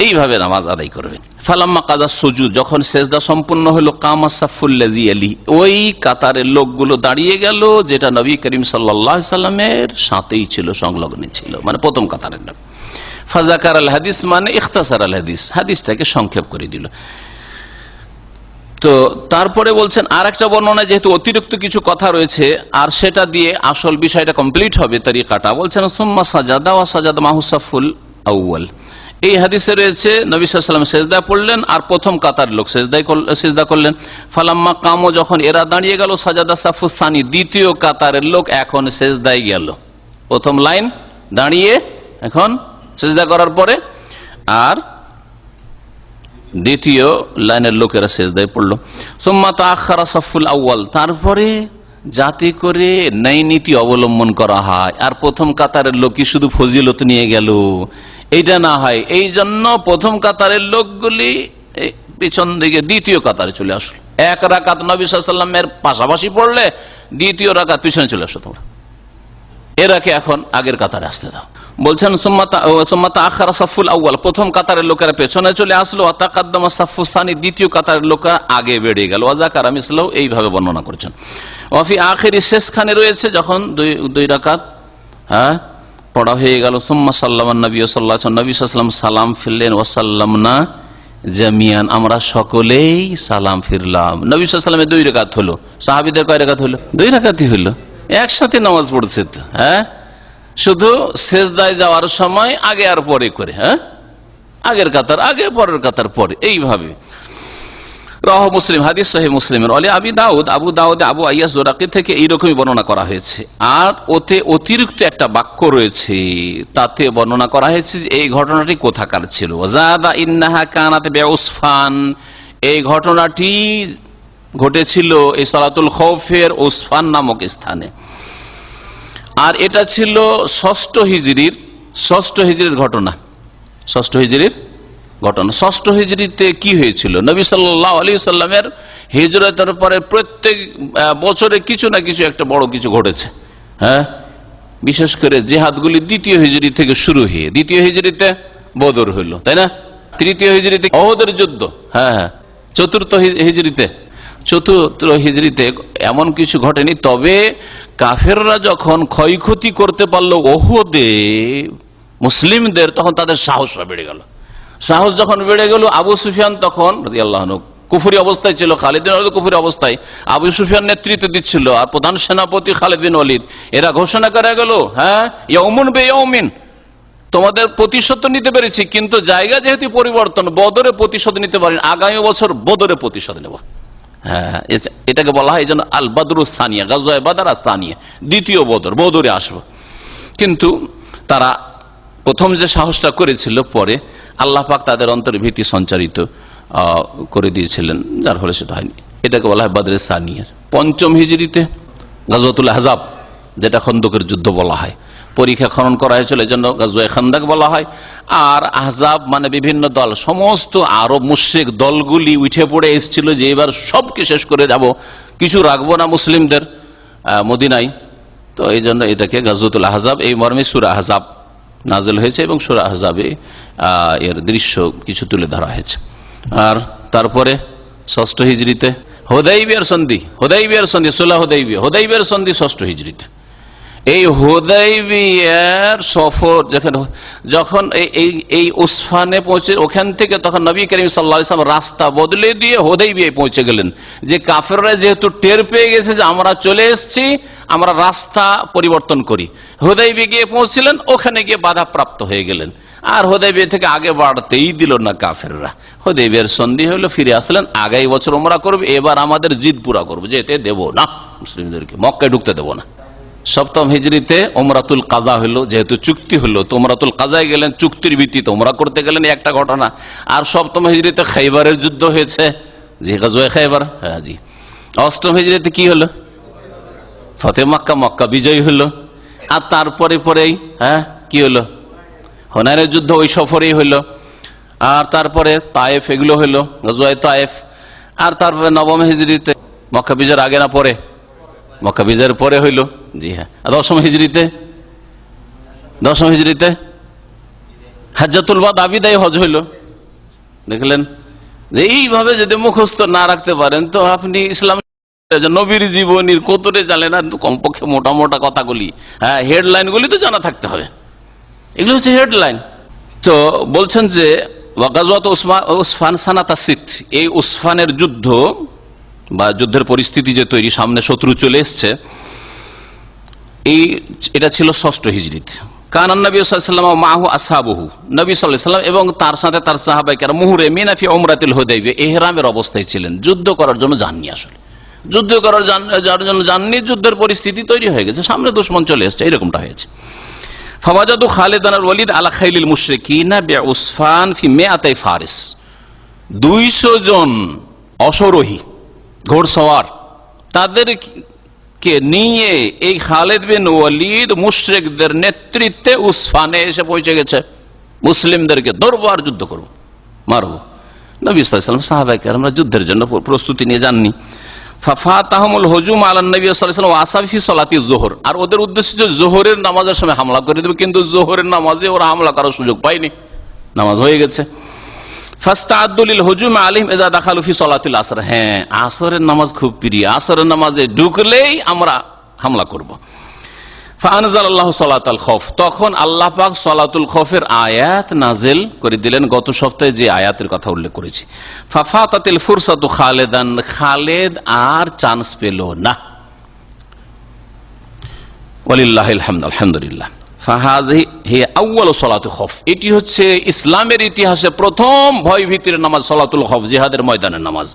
এইভাবে নামাজ আদায় করবে। ফালাম্মা কাজা সুজুদ, যখন সেজদা সম্পূর্ণ হলো, কামা সাফুল্লাযী ইয়ালি, ওই কাতারের লোকগুলো দাঁড়িয়ে গেল যেটা নবী করিম সাল্লাল্লাহু আলাইহি সাল্লামের সাথেই ছিল, সংলগ্ন ছিল, মানে প্রথম কাতারের লোক। ফাযাকার আল হাদিস, মানে ইখতাসার আল হাদিস, হাদিসটাকে সংক্ষেপ করে দিল। তো তারপরে বলছেন আর একটা বর্ণনা, যেহেতু অতিরিক্ত কিছু কথা রয়েছে আর সেটা দিয়ে আসল বিষয়টা কমপ্লিট হবে তরিকাটা, বলছেন সুম্মা সাজাদা ওয়া সাজাদা মাহু সাফুল আউয়াল। এই হাদিসে রয়েছে নবী সাল্লাল্লাহু আলাইহি ওয়াসাল্লাম সেজদা পড়লেন আর প্রথম কাতার লোক সেজদা করলেন। ফালাম্মা কামো, যখন এরা দাঁড়িয়ে গেল, সাজাদা সাফুস সানি, দ্বিতীয় কাতারের লোক এখন সেজদায় গেল। প্রথম লাইন দাঁড়িয়ে এখন সেজদা করার পরে আর দ্বিতীয় লাইনের লোকেরা সেজদায় পড়লো। সুম্মা তাআখারা সাফুল আউয়াল, তারপরে যাতে করে ন্যায় নীতি অবলম্বন করা হয় আর প্রথম কাতারের লোকই শুধু ফজিলত নিয়ে গেল এইটা না হয়, এই জন্য প্রথম কাতারের লোকগুলি পিছন দিকে দ্বিতীয় কাতারে চলে আসলো। এক রাকাত নবী সাল্লাল্লাহু আলাইহি ওয়াসাল্লামের পাশাপাশি পড়লে দ্বিতীয় রাকাত পিছনে চলে আসো তোমরা, এরাকে এখন আগের কাতারে আসতে দাও। বলছেন সুম্মা তাআখারা সাফুল আউয়াল, প্রথম কাতারের লোকেরা পেছনে চলে আসলো। ওয়া তাকাদ্দামা সাফু সানি, দ্বিতীয় কাতারের লোকেরা আগে বেড়ে গেল। ওয়া যাকারা মিসলাহু, এইভাবে বর্ণনা করেছেন। ওয়া ফি আখিরি, শেষখানে রয়েছে যখন দুই রাকাত পড়া হয়ে গেল, সুম্মা সাল্লামান নবী সাল্লাল্লাহু আলাইহি ওয়াসাল্লাম, নবী সাল্লাল্লাহু আলাইহি ওয়াসাল্লাম সালাম ফিরলেন। ওয়া সাল্লামনা জামিয়ান, আমরা সকলেই সালাম ফিরলাম। নবী সাল্লাল্লাহু আলাইহি ওয়াসাল্লামের 2 রাকাত হলো, সাহাবীদের কয় রাকাত হলো? 2 রাকাতই হলো, একসাথে নামাজ পড়ছে তো। হ্যাঁ, শুধু সেজদায় যাওয়ার সময় আগে আর পরে করে, হ্যাঁ, আগের কাতার আগে, পরের কাতার পরে, এইভাবে। রাওয়াহু মুসলিম, হাদিস সহিহ মুসলিমের। ওয়ালি আবু দাউদ আবু আইয়াস জোরাকি থেকে এইরকমই বর্ণনা করা হয়েছে। আর ওতে অতিরিক্ত একটা বাক্য রয়েছে, তাতে বর্ণনা করা হয়েছে যে এই ঘটনাটি কোথাকার ছিল। ওয়াজাদা ইন্নাহা কানাত বিউসফান, এই ঘটনাটি ঘটেছিল এই সালাতুল খৌফের উসফান নামক স্থানে। আর এটা ছিল ষষ্ঠ হিজরির ঘটনা। ষষ্ঠ হিজরিতে কি হয়েছিল? নবী সাল্লাল্লাহু আলাইহি ওয়াসাল্লামের হিজরতের পরে প্রত্যেক বছরে কিছু না কিছু একটা বড় কিছু ঘটেছে। হ্যাঁ, বিশেষ করে জিহাদগুলি দ্বিতীয় হিজরি থেকে শুরু হয়ে, দ্বিতীয় হিজরিতে বদর হইল, তাই না? তৃতীয় হিজরিতে উহুদের যুদ্ধ, হ্যাঁ, চতুর্থ হিজরিতে এমন কিছু ঘটেনি। তবে কাফেররা যখন ক্ষয়ক্ষতি করতে পারলো উহুদে মুসলিমদের, তখন তাদের সাহসটা বেড়ে গেল। সাহস যখন বেড়ে গেল, আবু সুফিয়ান তখন রাদিয়াল্লাহু আনহু কুফরি অবস্থায় ছিল, খালিদ বিন ওয়ালিদ কুফরি অবস্থায়, আবু সুফিয়ান নেতৃত্ব দিচ্ছিল, আর প্রধান সেনাপতি খালিদ বিন ওয়ালিদ। এরা ঘোষণা করে গেল, হ্যাঁ ইয়াউমুন বিয়াউমিন, তোমাদের প্রতিশোধ নিতে পেরেছি, কিন্তু জায়গা যেহেতু পরিবর্তন, বদরে প্রতিশোধ নিতে পারেন, আগামী বছর বদরে প্রতিশোধ নেব। হ্যাঁ, এটাকে বলা হয় এই জন্য আল বাদরু সানিয়া, গাজওয়ায়ে বাদর আর সানিয়া, দ্বিতীয় বদর, বদরে আসবো। কিন্তু তারা প্রথম যে সাহসটা করেছিল, পরে আল্লাহ পাক তাদের অন্তরে ভীতি সঞ্চারিত করে দিয়েছিলেন, যার ফলে সেটা হয়নি। এটাকে বলা হয় বদরে সানিয়া। পঞ্চম হিজরিতে গাজওয়াতুল আহজাব, যেটা খন্দকের যুদ্ধ বলা হয়, পরীক্ষা খনন করা হয়েছিল, এই জন্য গাজওয়ায়ে খান্দাক বলা হয়। আর আহজাব মানে বিভিন্ন দল, সমস্ত আরব মুশরিক দলগুলি উঠে পড়ে এসেছিল যে এবার সবকে শেষ করে যাব, কিছু রাখবো না মুসলিমদের মদিনায়। তো এই জন্য এটাকে গাজওয়াতুল আহজাব, এই মর্মে সূরা আহজাব নাযিল হয়েছে এবং সূরা আহজাবে এর দৃশ্য কিছু তুলে ধরা হয়েছে। আর তারপরে ষষ্ঠ হিজরিতে হুদাইবিয়ার সন্ধি, সুলহ হুদাইবিয়ার সন্ধি ষষ্ঠ হিজরিতে। এই হুদাইবিয়ার সফর যখন এই উসফানে পৌঁছে, ওখান থেকে তখন নবী করিম সাল্লাল্লাহু আলাইহি ওয়াসাল্লাম রাস্তা বদলে দিয়ে হুদাইবিয়ায় পৌঁছে গেলেন, যে কাফেররা যেহেতু টের পেয়ে গেছে যে আমরা চলে এসেছি, আমরা রাস্তা পরিবর্তন করি। হুদাইবিয়া গিয়ে পৌঁছলেন, ওখানে গিয়ে বাধাপ্রাপ্ত হয়ে গেলেন, আর হুদাইবিয়া থেকে আগে বাড়তেই দিল না কাফেররা। হুদাইবিয়ার সন্ধি হলো, ফিরে আসলেন, আগামী বছর উমরা করবে, এবার আমাদের জিদ পুরা করবো, যেতে দেবো না মুসলিমদেরকে, মক্কায় ঢুকতে দেবো না। সপ্তম হিজরিতে উমরাতুল কাজা হলো, যেহেতু চুক্তি হলো তো উমরাতুল কাজায় গেলেন, চুক্তির ভিত্তিতে উমরা করতে গেলেন, একটা ঘটনা। আর সপ্তম হিজরিতে খাইবারের যুদ্ধ হয়েছে, যে গাজওয়ে খাইবার। হ্যাঁ জি। অষ্টম হিজরিতে কি হলো? ফতে মক্কা, মক্কা বিজয় হলো। আর তারপরে পরেই কি হলো? হুনাইনের যুদ্ধ ওই সফরেই হলো। আর তারপরে তায়েফ, এগুলো হলো গাজওয়ে তায়েফ। আর তারপরে নবম হিজরিতে, মক্কা বিজয়ের আগে না পরে? মক্কা বিজয়ের পরে হইল। জি হ্যাঁ। দশম হিজরিতে হজ্জাতুল বাদা, বিদায় হজ হইল। দেখলেন যে এইভাবে যদি মুখস্থ না রাখতে পারেন তো আপনি ইসলাম নবীর জীবনীর কতরে জানেন, আর কমপক্ষে মোটা মোটা কথাগুলি, হ্যাঁ হেডলাইন গুলি তো জানা থাকতে হবে। এগুলো হচ্ছে হেডলাইন। তো বলছেন যে গাজওয়াত উসফান সানাতা সিত, এই উসফানের যুদ্ধ বা যুদ্ধের পরিস্থিতি যে তৈরি, সামনে শত্রু চলে এসছে, এটা ছিল ষষ্ঠ হিজরিতে। কানান নবী সাল্লাল্লাহু আলাইহি ওয়াসাল্লাম মাহু আসহাবুহু, নবী সাল্লাল্লাহু আলাইহি ওয়াসাল্লাম এবং তার সাথে তার সাহাবায়ে মুহরিমিনা ফি উমরাতিল হুদাইবিয়া, ইহরামের অবস্থায় ছিলেন, যুদ্ধ করার জন্য যাননি। আসলে যুদ্ধ করার জন্য যাননি, যুদ্ধের পরিস্থিতি তৈরি হয়ে গেছে, সামনে দুশমন চলে এসছে, এরকমটা হয়েছে। ফাওয়াজাদু খালিদান আল ওয়ালিদ আলা খাইলিল মুশরিকিনা বিউসফান ফি মিআতাই ফারিস, 200 জন অশ্বরোহী ঘোড়সওয়ার, তাদেরকে নিয়ে এই খালিদ বিন ওয়ালিদ মুশরিকদের নেতৃত্বে উসফানে এসে পৌঁছে গেছে, মুসলিমদেরকে ধরবো আর যুদ্ধ করবো, মারবো। নবী সাল্লাল্লাহু আলাইহি ওয়াসাল্লাম সাহাবায়ে কেরামরা যুদ্ধের জন্য প্রস্তুতি নিয়ে যাননি। ফাফাতাহুমুল হুজুম আলা নবী সাল্লাল্লাহু আলাইহি ওয়াসাল্লাম ওয়া আসহাবি ফি সালাতি যুহর, আর ওদের উদ্দেশ্য যে যোহরের নামাজের সময় হামলা করে দেবে, কিন্তু যোহরের নামাজে ওরা হামলা করার সুযোগ পায়নি, নামাজ হয়ে গেছে। ফাস্তাআদ্দুল হুজুম আলাইহিম ইযা দাখালু ফি সালাতিল আসর, হ্যাঁ আসরের নামাজ খুব প্রিয়, আসরের নামাজে ঢুকলেই আমরা হামলা করব। ফাআনজালাল্লাহু সালাতাল খৌফ, তখন আল্লাহ পাক সালাতুল খৌফের আয়াত নাজিল করে দিলেন, গত সপ্তাহে যে আয়াতের কথা উল্লেখ করেছি। ফাফাতাতিল ফুরসাতু খালিদান, খালিদ আর চান্স পেল না। ওয়ালিল্লাহিল হামদ, আলহামদুলিল্লাহ। ফাহাযিহি হিয়া আউয়ালু সালাতুল খৌফ, এটি হচ্ছে ইসলামের ইতিহাসে প্রথম ভয় ভীতির নামাজ, সালাতুল খৌফ, জিহাদের ময়দানের নামাজ।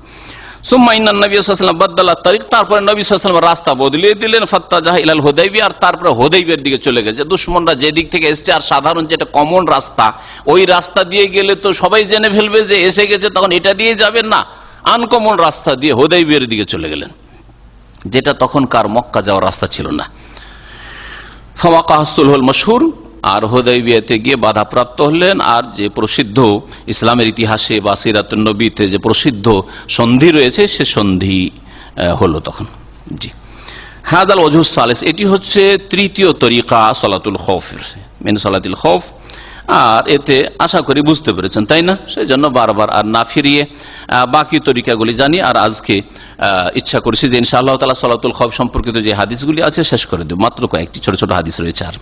সুম্মা ইন্নান নবী সাল্লাল্লাহু আলাইহি ওয়াসাল্লাম বাদদালা তারিক, তারপরে নবী সাল্লাল্লাহু আলাইহি ওয়াসাল্লাম রাস্তা বদলিয়ে দিলেন। ফাত্তাজাহা ইলাল হুদাইবিয়া, আর তারপরে হুদাইবিয়ার দিকে চলে গেছে। দুশমনরা যে দিক থেকে এসেছে, আর সাধারণ যেটা কমন রাস্তা, ওই রাস্তা দিয়ে গেলে তো সবাই জেনে ফেলবে যে এসে গেছে, তখন এটা দিয়ে যাবেন না, আনকমন রাস্তা দিয়ে হুদাইবিয়ার দিকে চলে গেলেন, যেটা তখনকার মক্কা যাওয়ার রাস্তা ছিল না। ফাওয়াকাআ সুলহুল মাশহুর, আর হুদাইবিয়াতে গিয়ে বাধাপ্রাপ্ত হলেন। আর যে প্রসিদ্ধ ইসলামের ইতিহাসে বা সিরাতুন নবীতে যে প্রসিদ্ধ সন্ধি রয়েছে, সে সন্ধি হলো তখন। জি, হাদাল ওয়াজহুস সালিস, এটি হচ্ছে তৃতীয় তরিকা সালাতুল খৌফের, মিন সালাতুল খৌফ। আর এতে আশা করি বুঝতে পেরেছেন, তাই না? সেই জন্য বারবার আর না ফিরিয়ে বাকি তরিকাগুলি জানি। আর আজকে ইচ্ছা করছি যে ইনশাআল্লাহ তাআলা সালাতুল খৌফ সম্পর্কিত যে হাদিসগুলি আছে শেষ করে দেব, মাত্র কয়েকটি ছোট ছোট হাদিস রয়েছে। আর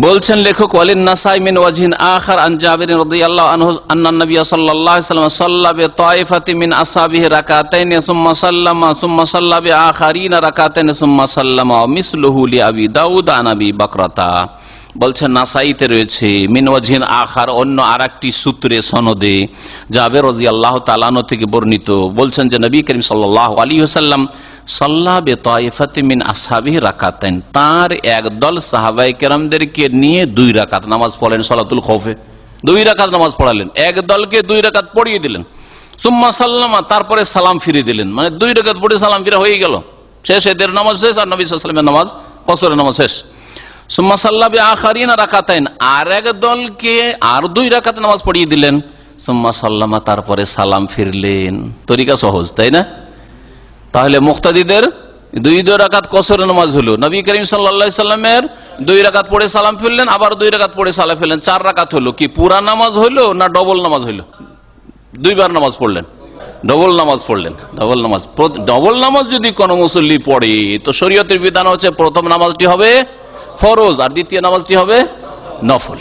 বলছেন লেখক ওয়ালিন নাসাই মিন ওয়াজহিন আখার আন জাবির রাদিয়াল্লাহু আনহু আন্না নবী সাল্লাল্লাহু আলাইহি ওয়াসাল্লাম সাল্লা বিতাইফাতি মিন আসহাবিহি রাকাতাইন সুম্মা সাল্লা বিআখারিন রাকাতাইন সুম্মা সাল্লামা মিসলুহু লিআবি দাউদ আন আবি বকরাতা। বলছেন নাসাইতে রয়েছে মিন ওয়াজহিন আখার, অন্য আরেকটি সূত্রে সনদে জাবের রাদিয়াল্লাহু তাআলা আনহু থেকে বর্ণিত, বলছেন যে নবী করিম সাল্লাল্লাহু আলাইহি ওয়াসাল্লাম সাল্লা বিতাইফাতি মিন আসহাবিহি রাকাতাইন, তার একদল সাহাবায়ে কেরামদেরকে নিয়ে 2 রাকাত নামাজ পড়লেন সালাতুল খৌফে। 2 রাকাত নামাজ পড়ালেন, এক দলকে 2 রাকাত পড়িয়ে দিলেন। সুম্মা সাল্লামা, তারপরে সালাম ফিরিয়ে দিলেন, মানে 2 রাকাত পড়ে সালাম ফিরা হয়ে গেল, শেষ এদের নামাজ শেষ আর নবী সাল্লাল্লাহু আলাইহি ওয়াসাল্লামের নামাজ কসরের নামাজ শেষ। সুম্মা সাল্লা বিআখারিন রাকাতাইন, আর এক দলকে আর 2 রাকাত নামাজ পড়িয়ে দিলেন। সুম্মা সাল্লামা, তারপরে সালাম ফিরলেন। তরিকা সহজ, তাই না? তাহলে মুক্তাদিদের 2 রাকাত কসরের নামাজ হলো, নবী করিম সাল্লাল্লাহু আলাইহি সাল্লামের 2 রাকাত পড়ে সালাম ফিরলেন, আবার 2 রাকাত পড়ে সালাম ফিরলেন, 4 রাকাত হলো। কি পুরা নামাজ হলো না ডবল নামাজ হইল? 2 বার নামাজ পড়লেন, ডবল নামাজ পড়লেন। ডবল নামাজ যদি কোন মুসল্লি পড়ে তো শরীয়তের বিধান হচ্ছে প্রথম নামাজটি হবে ফরজ আর দ্বিতীয় নামাজটি হবে নফল।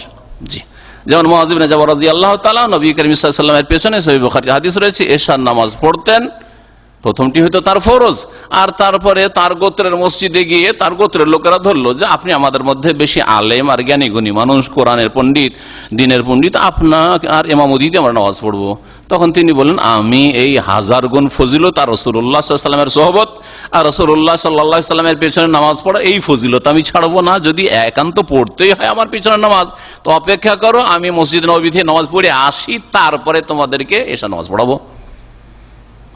জি, যেমন মুআয ইবনে জাবাল রাদিয়াল্লাহু তাআলা নবী করিম সাল্লাল্লাহু আলাইহি ওয়াসাল্লামের পেছনে সহিহ বুখারী হাদিস রয়েছে, এশার নামাজ পড়তেন, প্রথমটি হয়তো তার ফরজ, আর তারপরে তার গোত্রের মসজিদে গিয়ে তার গোত্রের লোকেরা ধরলো যে আপনি আমাদের মধ্যে বেশি আলেম আর জ্ঞানী গুণী মানুষ, কোরআনের পণ্ডিত, দ্বীনের পণ্ডিত, আপনার আর ইমামতিতে আমরা নামাজ পড়বো। তখন তিনি বলেন, আমি এই 1000 গুণ ফজিলত আর রাসূলুল্লাহ সাল্লাল্লাহু আলাইহি ওয়াসাল্লামের সোহবত আর রাসূলুল্লাহ সাল্লাল্লাহু আলাইহি ওয়াসাল্লামের পেছনে নামাজ পড়া, এই ফজিলত আমি ছাড়বো না। যদি একান্ত পড়তেই হয় আমার পেছনে নামাজ, তো অপেক্ষা করো, আমি মসজিদ নববীতে নামাজ পড়ে আসি, তারপরে তোমাদেরকে এসে নামাজ পড়াবো।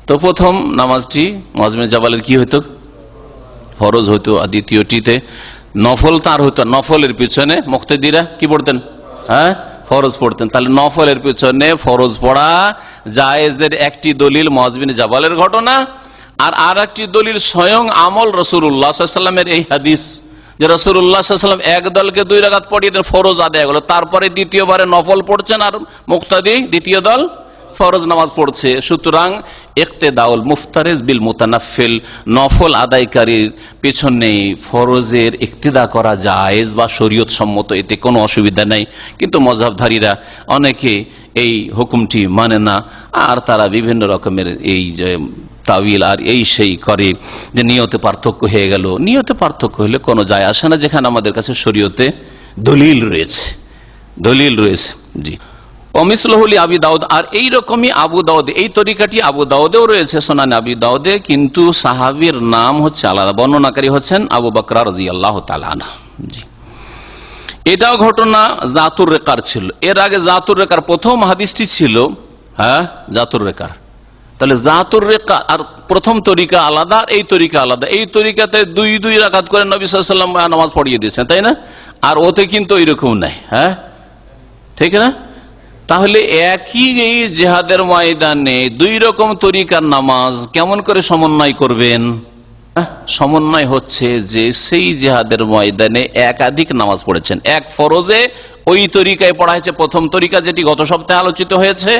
তো প্রথম নামাজটি মুআয ইবনে জাবালের কি হইতো? ফরজ হইতো, আর দ্বিতীয়টিতে নফল তার হইতো। নফলের পিছনে মুক্তাদিরা কি পড়তেন? হ্যাঁ, ফরজ পড়তেন। তাহলে নফলের পিছনে ফরজ পড়া জায়েজের একটি দলিল মুআয ইবনে জাবালের ঘটনা, আর একটি দলিল স্বয়ং আমল রাসূলুল্লাহ সাল্লাল্লাহু আলাইহি ওয়াসাল্লামের এই হাদিস যে রাসূলুল্লাহ সাল্লাল্লাহু আলাইহি ওয়াসাল্লাম এক দলকে 2 রাকাত পড়িয়ে দেন, ফরজ আদায় হলো, তারপরে দ্বিতীয়বারে নফল পড়ছেন আর মুক্তাদি দ্বিতীয় দল ফরজ নামাজ পড়ছে। সুতরাং ইক্তেদাউল মুফতারিজ বিল মুতানাফিল, নফল আদায়কারীর পেছনে ফরজের ইক্তেদা করা জায়েজ বা শরীয়ত সম্মত, এতে কোনো অসুবিধা নেই। কিন্তু মযহাবধারীরা অনেকে এই হুকুমটি মানে না, আর তারা বিভিন্ন রকমের এই যে তাওয়িল আর এই সেই করে যে নিয়তে পার্থক্য হয়ে গেল। নিয়তে পার্থক্য হলে কোনো যায় আসে না, যেখানে আমাদের কাছে শরীয়তে দলিল রয়েছে, দলিল রয়েছে। জি, অমিসলহুলি আবি দাউদ, আর এই রকমই আবু দাউদ, এই তরিকাটি আবু দাউদেও রয়েছে, সুনানে আবি দাউদে, কিন্তু সাহাবীর নাম হচ্ছে আলাদা, বর্ণনাকারী হচ্ছেন আবু বকর রাদিয়াল্লাহু তাআলা আনহু। জি, এটাও ঘটনা জাতুর রেকার ছিল। এর আগে জাতুর রেকার প্রথম হাদিসটি ছিল, হ্যাঁ, জাতুর রেকার। তাহলে জাতুর রেকা আর প্রথম তরিকা আলাদা, এই তরিকা আলাদা। এই তরিকাতে 2 রাকাত করে নবী সাল্লাল্লাহু আলাইহি ওয়াসাল্লাম নামাজ পড়িয়ে দিয়েছেন, তাই না? আর ওতে কিন্তু এরকম নাই, হ্যাঁ, ঠিক না? তাহলে একই এই জিহাদের ময়দানে 2 রকম তরিকার নামাজ কেমন করে সমন্বয় করবেন? সমন্বয় হচ্ছে যে সেই জিহাদের ময়দানে একাধিক নামাজ পড়েছেন, এক ফরজে ওই তরিকায় পড়া হয়েছে, প্রথম তরিকা যেটি গত সপ্তাহে আলোচিত হয়েছে,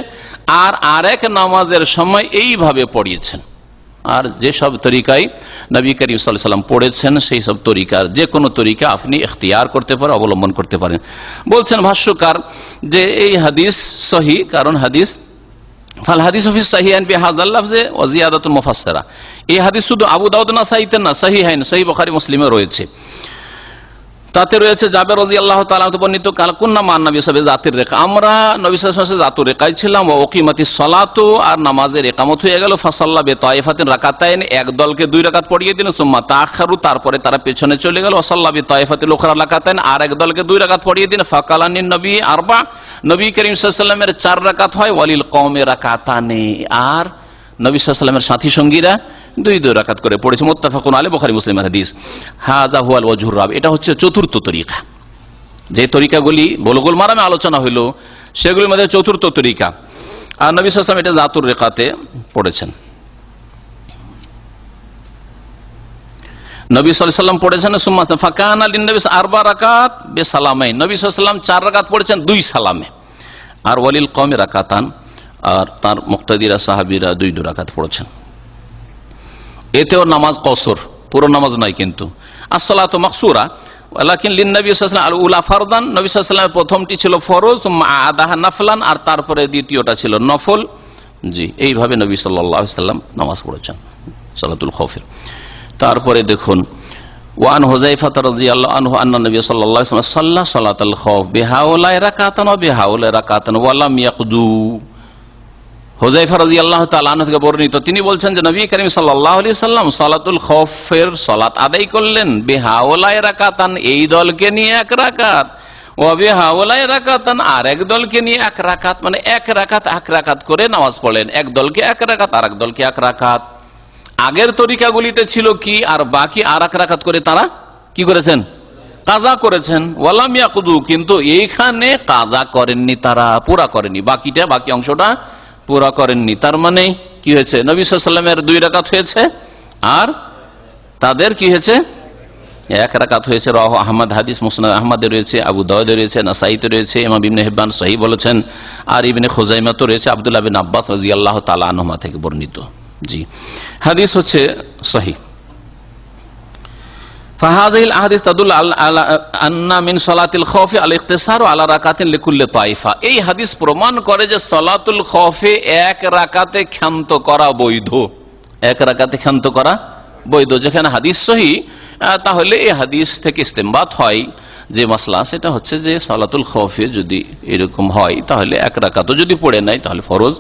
আর আরেক নামাজের সময় এইভাবে পড়িয়েছেন। আর যেসব তরিকায় নবী করিম সাল্লাল্লাহু আলাইহি ওয়াসাল্লাম পড়েছেন সেই সব তরিকার যে কোনো তরিকা আপনি ইখতিয়ার করতে পারেন, অবলম্বন করতে পারেন। বলছেন ভাষ্যকার যে এই হাদিস সহিহ, কারণ হাদিস ফাল হাদিস ফি সাহিহাইন বিহাযাল লাফযে ওয়া জিয়াদাতুন মুফাসসারা, এই হাদিস শুধু আবু দাউদ নাসাঈতে না, সাহিহাইন সহিহ বুখারী মুসলিমে রয়েছে। তাতে রয়েছে জাবের রাদিয়াল্লাহু তাআলা বর্ণিত, কাল কুন্না মান নবী সাল্লাল্লাহু আলাইহি জাতির রেকা, আমরা নবী সাল্লাল্লাহু আলাইহি ওয়াসাল্লাম জাতুর রেকায় ছিলাম। ওয়া উকিমাতিস সালাতু, আর নামাজের ইকামত হয়ে গেল। ফাসাল্লা বিতাইফাতিন রাকাতাইন, এক দলকে 2 রাকাত পড়িয়ে দিলেন। সুম্মা তাআখারু, তারপরে তারা পেছনে চলে গেল। ওয়াসাল্লা বিতাইফাতিল উখরা রাকাতাইন, আর এক দলকে 2 রাকাত পড়িয়ে দিলেন। ফাকালানিন নবী আরবা, নবী করিম সাল্লাল্লাহু আলাইহি ওয়াসাল্লামের 4 রাকাত হয়। ওয়ালিল কওমে রাকাতানে, আর নবী সাল্লাল্লাহু আলাইহি ওয়াসাল্লামের সাথী সঙ্গীরা 2 রাকাত করে পড়েছে। মুত্তাফাকুন আলাইহি, বুখারী মুসলিমের হাদিস। হাযা হুয়াল ওয়াজহুর রাবি, এটা হচ্ছে চতুর্থ তরিকা। যে তরিকাগুলি বুলুগুল মারামে আলোচনা হইল সেগুলির মধ্যে চতুর্থ তরিকা। আর নবী সাল্লাল্লাহু আলাইহি ওয়াসাল্লাম এটা জাতুর রেকাতে পড়েছেন। নবী সাল্লাল্লাহু আলাইহি ওয়াসাল্লাম পড়েছেন সুম্মা ফাকানা লিন-নবী 4 রাকাত বিসালামাইন, নবী সাল্লাল্লাহু আলাইহি ওয়াসাল্লাম 4 রাকাত পড়েছেন 2 সালামে। আর ওয়ালিল কওমি রাকাতান, আর তার মুক্তাদিরা সাহাবীরা 2 রাকাত পড়েছেন। এতেও নামাজ কসর, পুরো নামাজ নয়। কিন্তু আসসালাতু মাকসুরা, লাকিন লিন-নবী সাল্লাল্লাহু আলাইহি ওয়াসাল্লাম আল-উলা ফারদান, নবী সাল্লাল্লাহু আলাইহি ওয়াসাল্লামের প্রথমটি ছিল ফরজ, আদাহা নাফলান, আর তারপরে দ্বিতীয়টা ছিল নফল। জি, এইভাবে নবী সাল্লাল্লাহু আলাইহি ওয়াসাল্লাম নামাজ পড়েছেন সালাতুল খৌফের। তারপরে দেখুন, ওয়ান হুযায়ফা রাদিয়াল্লাহু আনহু আন্না নবী সাল্লাল্লাহু আলাইহি ওয়াসাল্লাম সাল্লা সালাতাল খৌফ বিহাউলাই রাকাতান ওয়া বিহাউলাই রাকাতান ওয়া লাম ইয়াকদু। হুযায়ফা রাদিয়াল্লাহু তাআলা আনহু থেকে বর্ণিত, তিনি বলছেন যে নবী করিম সাল্লাল্লাহু আলাইহি ওয়াসাল্লাম সালাতুল খৌফের সালাত আদায় করলেন বিহাউলাই রাকাতান, এই দলকে নিয়ে এক রাকাত, ওয়া বিহাউলাই রাকাতান, আর এক দলকে নিয়ে এক রাকাত, মানে এক রাকাত করে নামাজ পড়লেন। এক দলকে এক রাকাত, আর এক দলকে এক রাকাত। আগের তরিকাগুলিতে ছিল কি, আর বাকি আর এক রাকাত করে তারা কি করেছেন, কাজা করেছেন। ওয়ালাম ইয়াকুদু, কিন্তু এইখানে কাজা করেননি, তারা পুরা করেননি, বাকি অংশটা পুরা করেননি। তার মানে কি হয়েছে, নবী সাল্লাল্লাহু আলাইহি ওয়াসাল্লামের 2 রাকাত হয়েছে, আর তাদের কি হয়েছে, 1 রাকাত হয়েছে। রাহ আহমদ, হাদিস মুসনাদ আহমদে রয়েছে, আবু দাউদে রয়েছে, নাসাইতে রয়েছে, ইমাম ইবনে হিব্বান সহিহ বলেছেন, আর ইবনে খুজাইমাতে রয়েছে আব্দুল্লাহ বিন আব্বাস রাদিয়াল্লাহু তাআলা আনহুমা থেকে বর্ণিত। জি, হাদিস হচ্ছে সহিহ। ফাহাযিহিল আহাদিস তাদুল্লু আলা আন্না মিন সালাতিল খৌফি আল ইখতিসারু আলা রাকাতিন লিকুল্লি তাইফা। এই হাদিস প্রমাণ করে যে সালাতুল খৌফে 1 রাকাতে ক্ষান্ত করা বৈধ, 1 রাকাতে ক্ষান্ত করা বৈধ। যেখানে হাদিস সহিহ, তাহলে এই হাদিস থেকে ইস্তেমবাত হয় যে মাসলা, সেটা হচ্ছে যে সালাতুল খৌফে যদি এরকম হয় তাহলে 1 রাকাতও যদি পড়ে নাই তাহলে ফরজ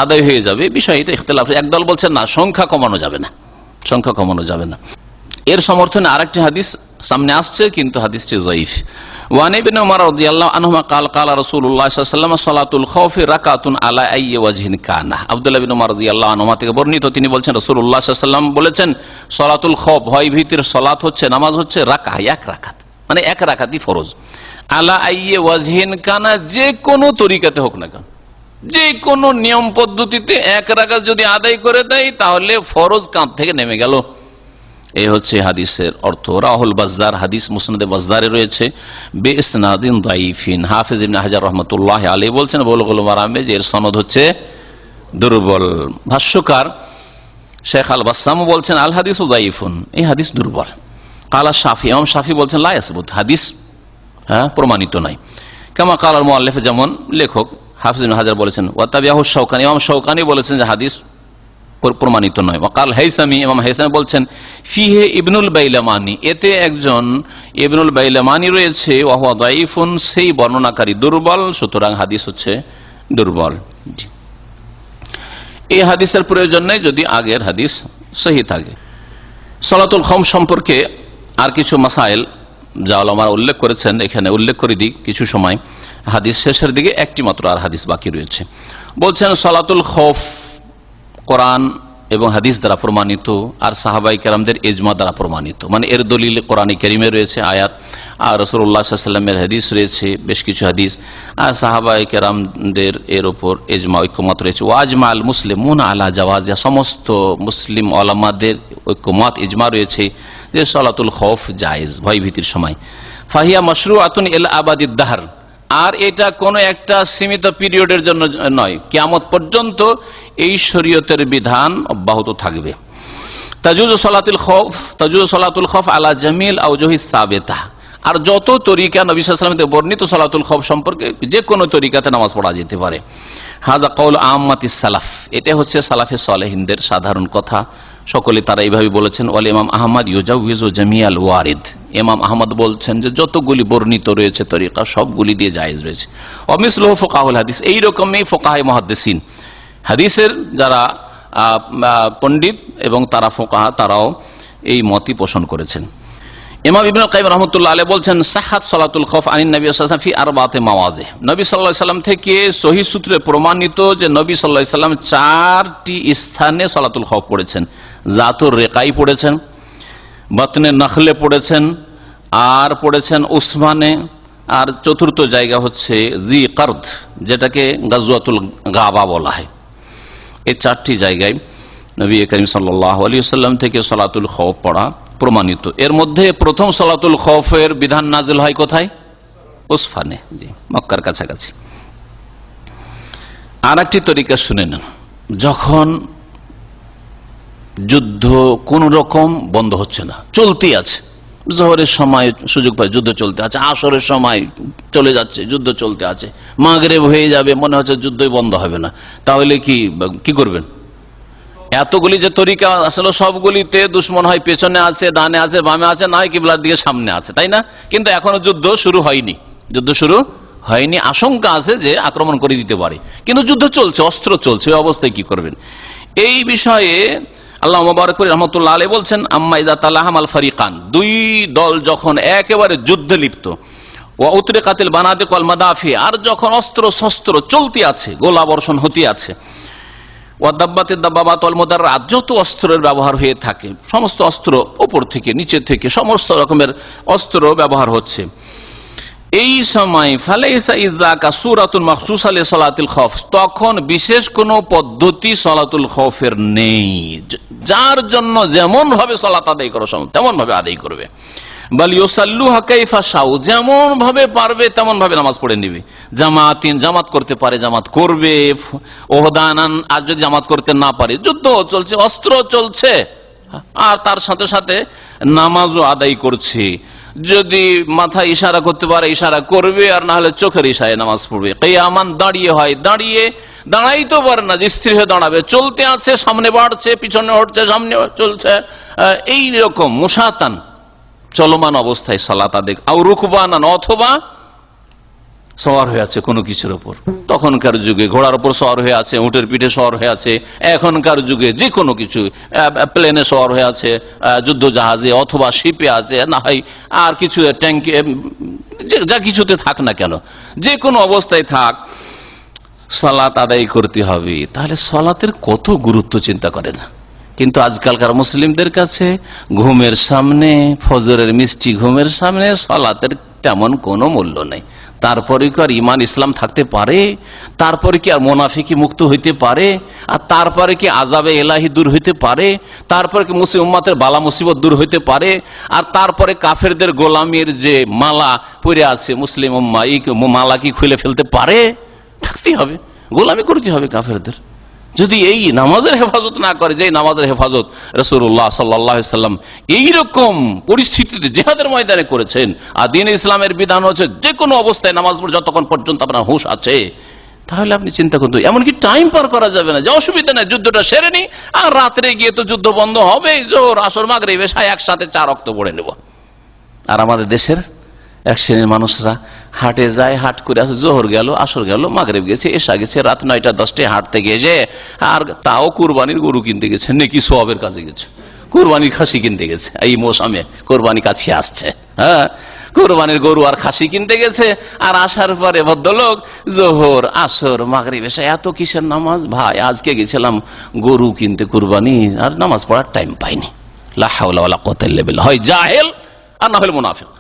আদায় হয়ে যাবে। বিষয়টা ইখতিলাফ। একদল বলছেন না, সংখ্যা কমানো যাবে না। এর সমর্থনে আরেকটি হাদিস সামনে আসছে, কিন্তু হাদিসটি যায়ীফ। ওয়ান ইবনে উমর রাদিয়াল্লাহু আনহুমা ক্বালা রাসূলুল্লাহ সাল্লাল্লাহু আলাইহি ওয়াসাল্লাম সালাতুল খাউফি রাকাতুন আলা আইয়ি ওয়াজহিন কানা। আব্দুল্লাহ বিন উমর রাদিয়াল্লাহু আনহুমা থেকে বর্ণিত, তিনি বলছেন রাসূলুল্লাহ সাল্লাল্লাহু আলাইহি ওয়াসাল্লাম বলেছেন, সালাতুল খাউফ, ভয় ভীতির সালাত হচ্ছে, নামাজ হচ্ছে, রাকা, 1 রাকাত, মানে 1 রাকাতই ফরজ। আলা আইয়ি ওয়াজহিন কানা, যে কোনো তরিকাতে হোক না কেন, যে কোনো নিয়ম পদ্ধতিতে 1 রাকাত যদি আদায় করে দেয় তাহলে ফরজ কাঁধ থেকে নেমে গেল। এই হচ্ছে হাদিসের অর্থ। রাহুল বাজ্জার, হাদিস মুসনাদে বাজ্জারে রয়েছে, বিইসনাদিন দাইফিন। হাফেজ ইবনে হাজার রাহমাতুল্লাহ আলাইহি বলছেন বুলুগুল মারামে যে এর সনদ হচ্ছে দুর্বল। ভাষ্যকার শেখ আল বাসসাম বলছেন আল হাদিসু দাইফুন, এই হাদিস দুর্বল। কালা শাফি, ইমাম শাফি বলছেন লা ইয়াসবুত, হাদিস প্রমাণিত নয়। কামা কালাল মুআল্লিফ, যেমন লেখক হাফেজ ইবনে হাজার বলেছেন। ওয়া তাবিয়াহু শাওকানি, ইমাম শাওকানি বলেছেন যে হাদিস প্রমাণিত নয়। ওয়াকাল হাইসামি, ইমাম হাইসামি বলছেন ফিহে ইবনুল বাইলামানি, এতে একজন ইবনুল বাইলামানি রয়েছে, ওয়া হুয়া দাঈফুন, সেই বর্ণনাকারী দুর্বল, সুতরাং হাদিস হচ্ছে দুর্বল। এই হাদিসের প্রয়োজন নেই যদি আগের হাদিস সহিহ থাকে। সালাতুল খৌফ সম্পর্কে আর কিছু মাসাইল যা উলামারা উল্লেখ করেছেন, এখানে উল্লেখ করে দিই কিছু সময়। হাদিস শেষের দিকে একটি মাত্র আর হাদিস বাকি রয়েছে। বলছেন সালাতুল খৌফ কোরআন এবং হাদিস দ্বারা প্রমাণিত, আর সাহাবাই কেরামদের ইজমা দ্বারা প্রমাণিত, মানে এর দলিল কোরআনে কারিমে রয়েছে আয়াত, আর রাসূলুল্লাহ সাল্লাল্লাহু আলাইহি ওয়াসাল্লামের হাদিস রয়েছে বেশ কিছু হাদিস, আর সাহাবাই কেরামদের এর উপর ইজমা, ঐক্যমত রয়েছে। ওয়াজমা আল মুসলিমুন আলা জাওয়াজিহা, সমস্ত মুসলিম ওলামাদের ঐক্যমত, ইজমা রয়েছে যে সালাতুল খৌফ জায়েজ ভয়ভীতির সময়। ফাহিয়া মাশরুআতুন ইলা আবাদিদ দাহর, আর এটা কোনো একটা সীমিত পিরিয়ডের জন্য নয়, কিয়ামত পর্যন্ত এই শরীয়তের বিধান অব্যাহত থাকবে। তাজুজু সালাতুল খৌফ আলা জামিল আওজুহিস সাবিতা, আর যত তরিকা নবী সাল্লাল্লাহু আলাইহি ওয়াসাল্লাম বর্ণিত সালাতুল খৌফ সম্পর্কে যে কোনো তরিকাতে নামাজ পড়া যেতে পারে। হাযা কাউল আম্মাতিস সালাফ, এটা হচ্ছে সালাফে সালেহিনদের সাধারণ কথা, সকলে তারা এইভাবে বলেছেন। ওয়াল ইমাম আহমদ ইউজাউযু জামিআল ওয়ারিদ, ইমাম আহমদ বলছেন যে যতগুলি বর্ণিত রয়েছে তরিকা সবগুলি দিয়ে জায়েজ রয়েছে। অমিসলুহু ফুকাহুল হাদিস, এইরকমই ফুকাহে মুহাদ্দিসিন, হাদিসের যারা পণ্ডিত এবং তারা ফুকাহা, তারাও এই মতই পোষণ করেছেন। ইমাম ইবনুল কাইয়িম রাহমাতুল্লাহ আলাইহি বলছেন সাহাত সালাতুল খৌফ আনিন নবী সাল্লাল্লাহু আলাইহি ওয়াসাল্লাম ফি আরবাতি মাওয়াজি, নবী সাল্লাল্লাহু আলাইহি ওয়াসাল্লাম থেকে সহিহ সূত্রে প্রমাণিত যে নবী সাল্লাল্লাহু আলাইহি ওয়াসাল্লাম 4টি স্থানে সালাতুল খৌফ পড়েছেন। জাতুর রেকাই পড়েছেন, বাতনে নখলে পড়েছেন, আর পড়েছেন উসমানে, আর চতুর্থ জায়গা হচ্ছে জি কারদ, যেটাকে গাজওয়াতুল গাবা বলা হয়। এই 4টি জায়গায় নবী করিম সাল্লাল্লাহু আলাইহি ওয়াসাল্লাম থেকে সালাতুল খৌফ পড়া প্রমাণিত। এর মধ্যে প্রথম সালাতুল খৌফের বিধান নাজিল হয় কোথায়? উসফানে, জি, মক্কার কাছাকাছি। আর একটি তরিকা শুনে নেন, যখন যুদ্ধ কোন রকম বন্ধ হচ্ছে না, চলতি আছে, জোহরের সময় সুযোগ পায়, যুদ্ধ চলতে আছে, আসরের সময় চলে যাচ্ছে, যুদ্ধ চলতে আছে, মাগরিব হয়ে যাবে, মনে হচ্ছে যুদ্ধই বন্ধ হবে না, তাহলে কি করবেন? এতগুলি যে তরিকা আসলে সবগুলিতে দুশ্মন হয় পেছনে আছে, ডানে আছে, বামে আছে, না হয় কিবলার দিকে সামনে আছে, তাই না? কিন্তু এখনো যুদ্ধ শুরু হয়নি, যুদ্ধ শুরু হয়নি, আশঙ্কা আছে যে আক্রমণ করে দিতে পারে, কিন্তু যুদ্ধ চলছে, অস্ত্র চলছে, ওই অবস্থায় কি করবেন? এই বিষয়ে আল্লাহ মুবারক রহমতুল্লাহ আলাইহি বলছেন, আম্মা ইযা তালাহামাল ফারিকান, দুই দল যখন একেবারে যুদ্ধে লিপ্ত, ওয়া উতরিকাতিল বানাদিক ওয়াল মাদাফি, আর যখন অস্ত্র শস্ত্র চলতে আছে, গোলা বর্ষণ হতে আছে, ওয়া দাব্বাতিদ দাব্বাবাত ওয়াল মুদাররাত, যত অস্ত্রের ব্যবহার হয়ে থাকে, সমস্ত অস্ত্র উপর থেকে নিচে থেকে সমস্ত রকমের অস্ত্র ব্যবহার হচ্ছে, এই সময় ফালাইসা ইযাকা সূরাতুন মাখসুসা লিসালাতিল খাউফ, তখন বিশেষ কোন পদ্ধতি সালাতুল খাউফের নেই, যার জন্য যেমন ভাবে সালাত আদায় করো তেমন ভাবে আদায় করবে। বাল ইউসাল্লুহা কাইফা শাউ, যেমন ভাবে পারবে তেমন ভাবে নামাজ পড়ে নিবে। জামাত করতে পারে জামাত করবে, ওহদানান, আর যদি জামাত করতে না পারে, যুদ্ধ চলছে, অস্ত্র চলছে, আর তার সাথে সাথে নামাজও আদায় করছে, যদি মাথায় ইশারা করতে পারে ইশারা করবে, আর না হলে চোখের ইশারায় নামাজ পড়বে। কিয়ামান, দাঁড়িয়ে হয়, দাঁড়াইতে পারে না যে স্থির হয়ে দাঁড়াবে, চলতে আছে, সামনে বাড়ছে, পিছনে হটছে, সামনে চলছে, এই রকম মুসাতান, চলমান অবস্থায় সালাত আদায়, আর রুকবানান, অথবা সওয়ার হয়ে আছে কোনো কিছুর উপর, তখনকার যুগে ঘোড়ার উপর সওয়ার হয়ে আছে, উটের পিঠে সওয়ার হয়ে আছে, এখনকার যুগে যে কোনো কিছু, প্লেনে সওয়ার হয়ে আছে, যুদ্ধ জাহাজে অথবা শিপে আছে, না হয় আর কিছু ট্যাঙ্কে, যা কিছুতে থাক না কেন, যে কোনো অবস্থায় থাক, সালাত আদায় করতে হবে। তাহলে সালাতের কত গুরুত্ব চিন্তা করে না, কিন্তু আজকালকার মুসলিমদের কাছে ঘুমের সামনে, ফজরের মিষ্টি ঘুমের সামনে সালাতের তেমন কোনো মূল্য নেই। তারপরে কি আর ইমান ইসলাম থাকতে পারে? তারপরে কি আর মুনাফিকি মুক্ত হইতে পারে? আর তারপরে কি আযাবে ইলাহি দূর হইতে পারে? তারপরে কি মুসলিম উম্মতের বালা মুসিবত দূর হইতে পারে? আর তারপরে কাফেরদের গোলামির যে মালা পরে আছে মুসলিম উম্মাহ, এই মালা কি খুলে ফেলতে পারে? থাকতেই হবে, গোলামি করতে হবে কাফেরদের। যদি এই নামাজের হেফাজত না করে, যে নামাজের হেফাজত রাসূলুল্লাহ সাল্লাল্লাহু আলাইহি ওয়াসাল্লাম এইরকম পরিস্থিতিতে জিহাদের ময়দানে করেছেন, আর দ্বীন ইসলামের বিধান হচ্ছে যে কোনো অবস্থায় নামাজ পড়ে যতক্ষণ পর্যন্ত আপনার হুঁশ আছে, তাহলে আপনি চিন্তা করুন, এমনকি টাইম পার করা যাবে না, যে অসুবিধা নেই, যুদ্ধটা সেরে নি, আর রাত্রে গিয়ে তো যুদ্ধ বন্ধ হবে, জোহর আসর মাগরিব এশা একসাথে 4 ওয়াক্ত পড়ে নেব। আর আমাদের দেশের এক শ্রেণীর মানুষরা হাটে যায়, হাট করে আসে, জোহর গেল, আসর গেল, মাগরিব গেছে, এশা গেছে, রাত 9টা 10টায় হাট থেকে এসে, আর তাও কুরবানির গরু কিনতে গেছে, নেকি সওয়াবের কাছে গেছে, কুরবানির খাসি কিনতে গেছে, এই মৌসুমে কোরবানি কাছে আসছে, হ্যাঁ, কোরবানির গরু আর খাসি কিনতে গেছে, আর আসার পরে ভদ্রলোক জোহর আসর মাগরিব এশা এত কিসের নামাজ? ভাই আজকে গেছিলাম গরু কিনতে কুরবানি, আর নামাজ পড়ার টাইম পাইনি। লা হাওলা ওয়ালা কুওয়াতা ইল্লা বিল্লাহ। হয় জাহেল আর না হলে মুনাফিক,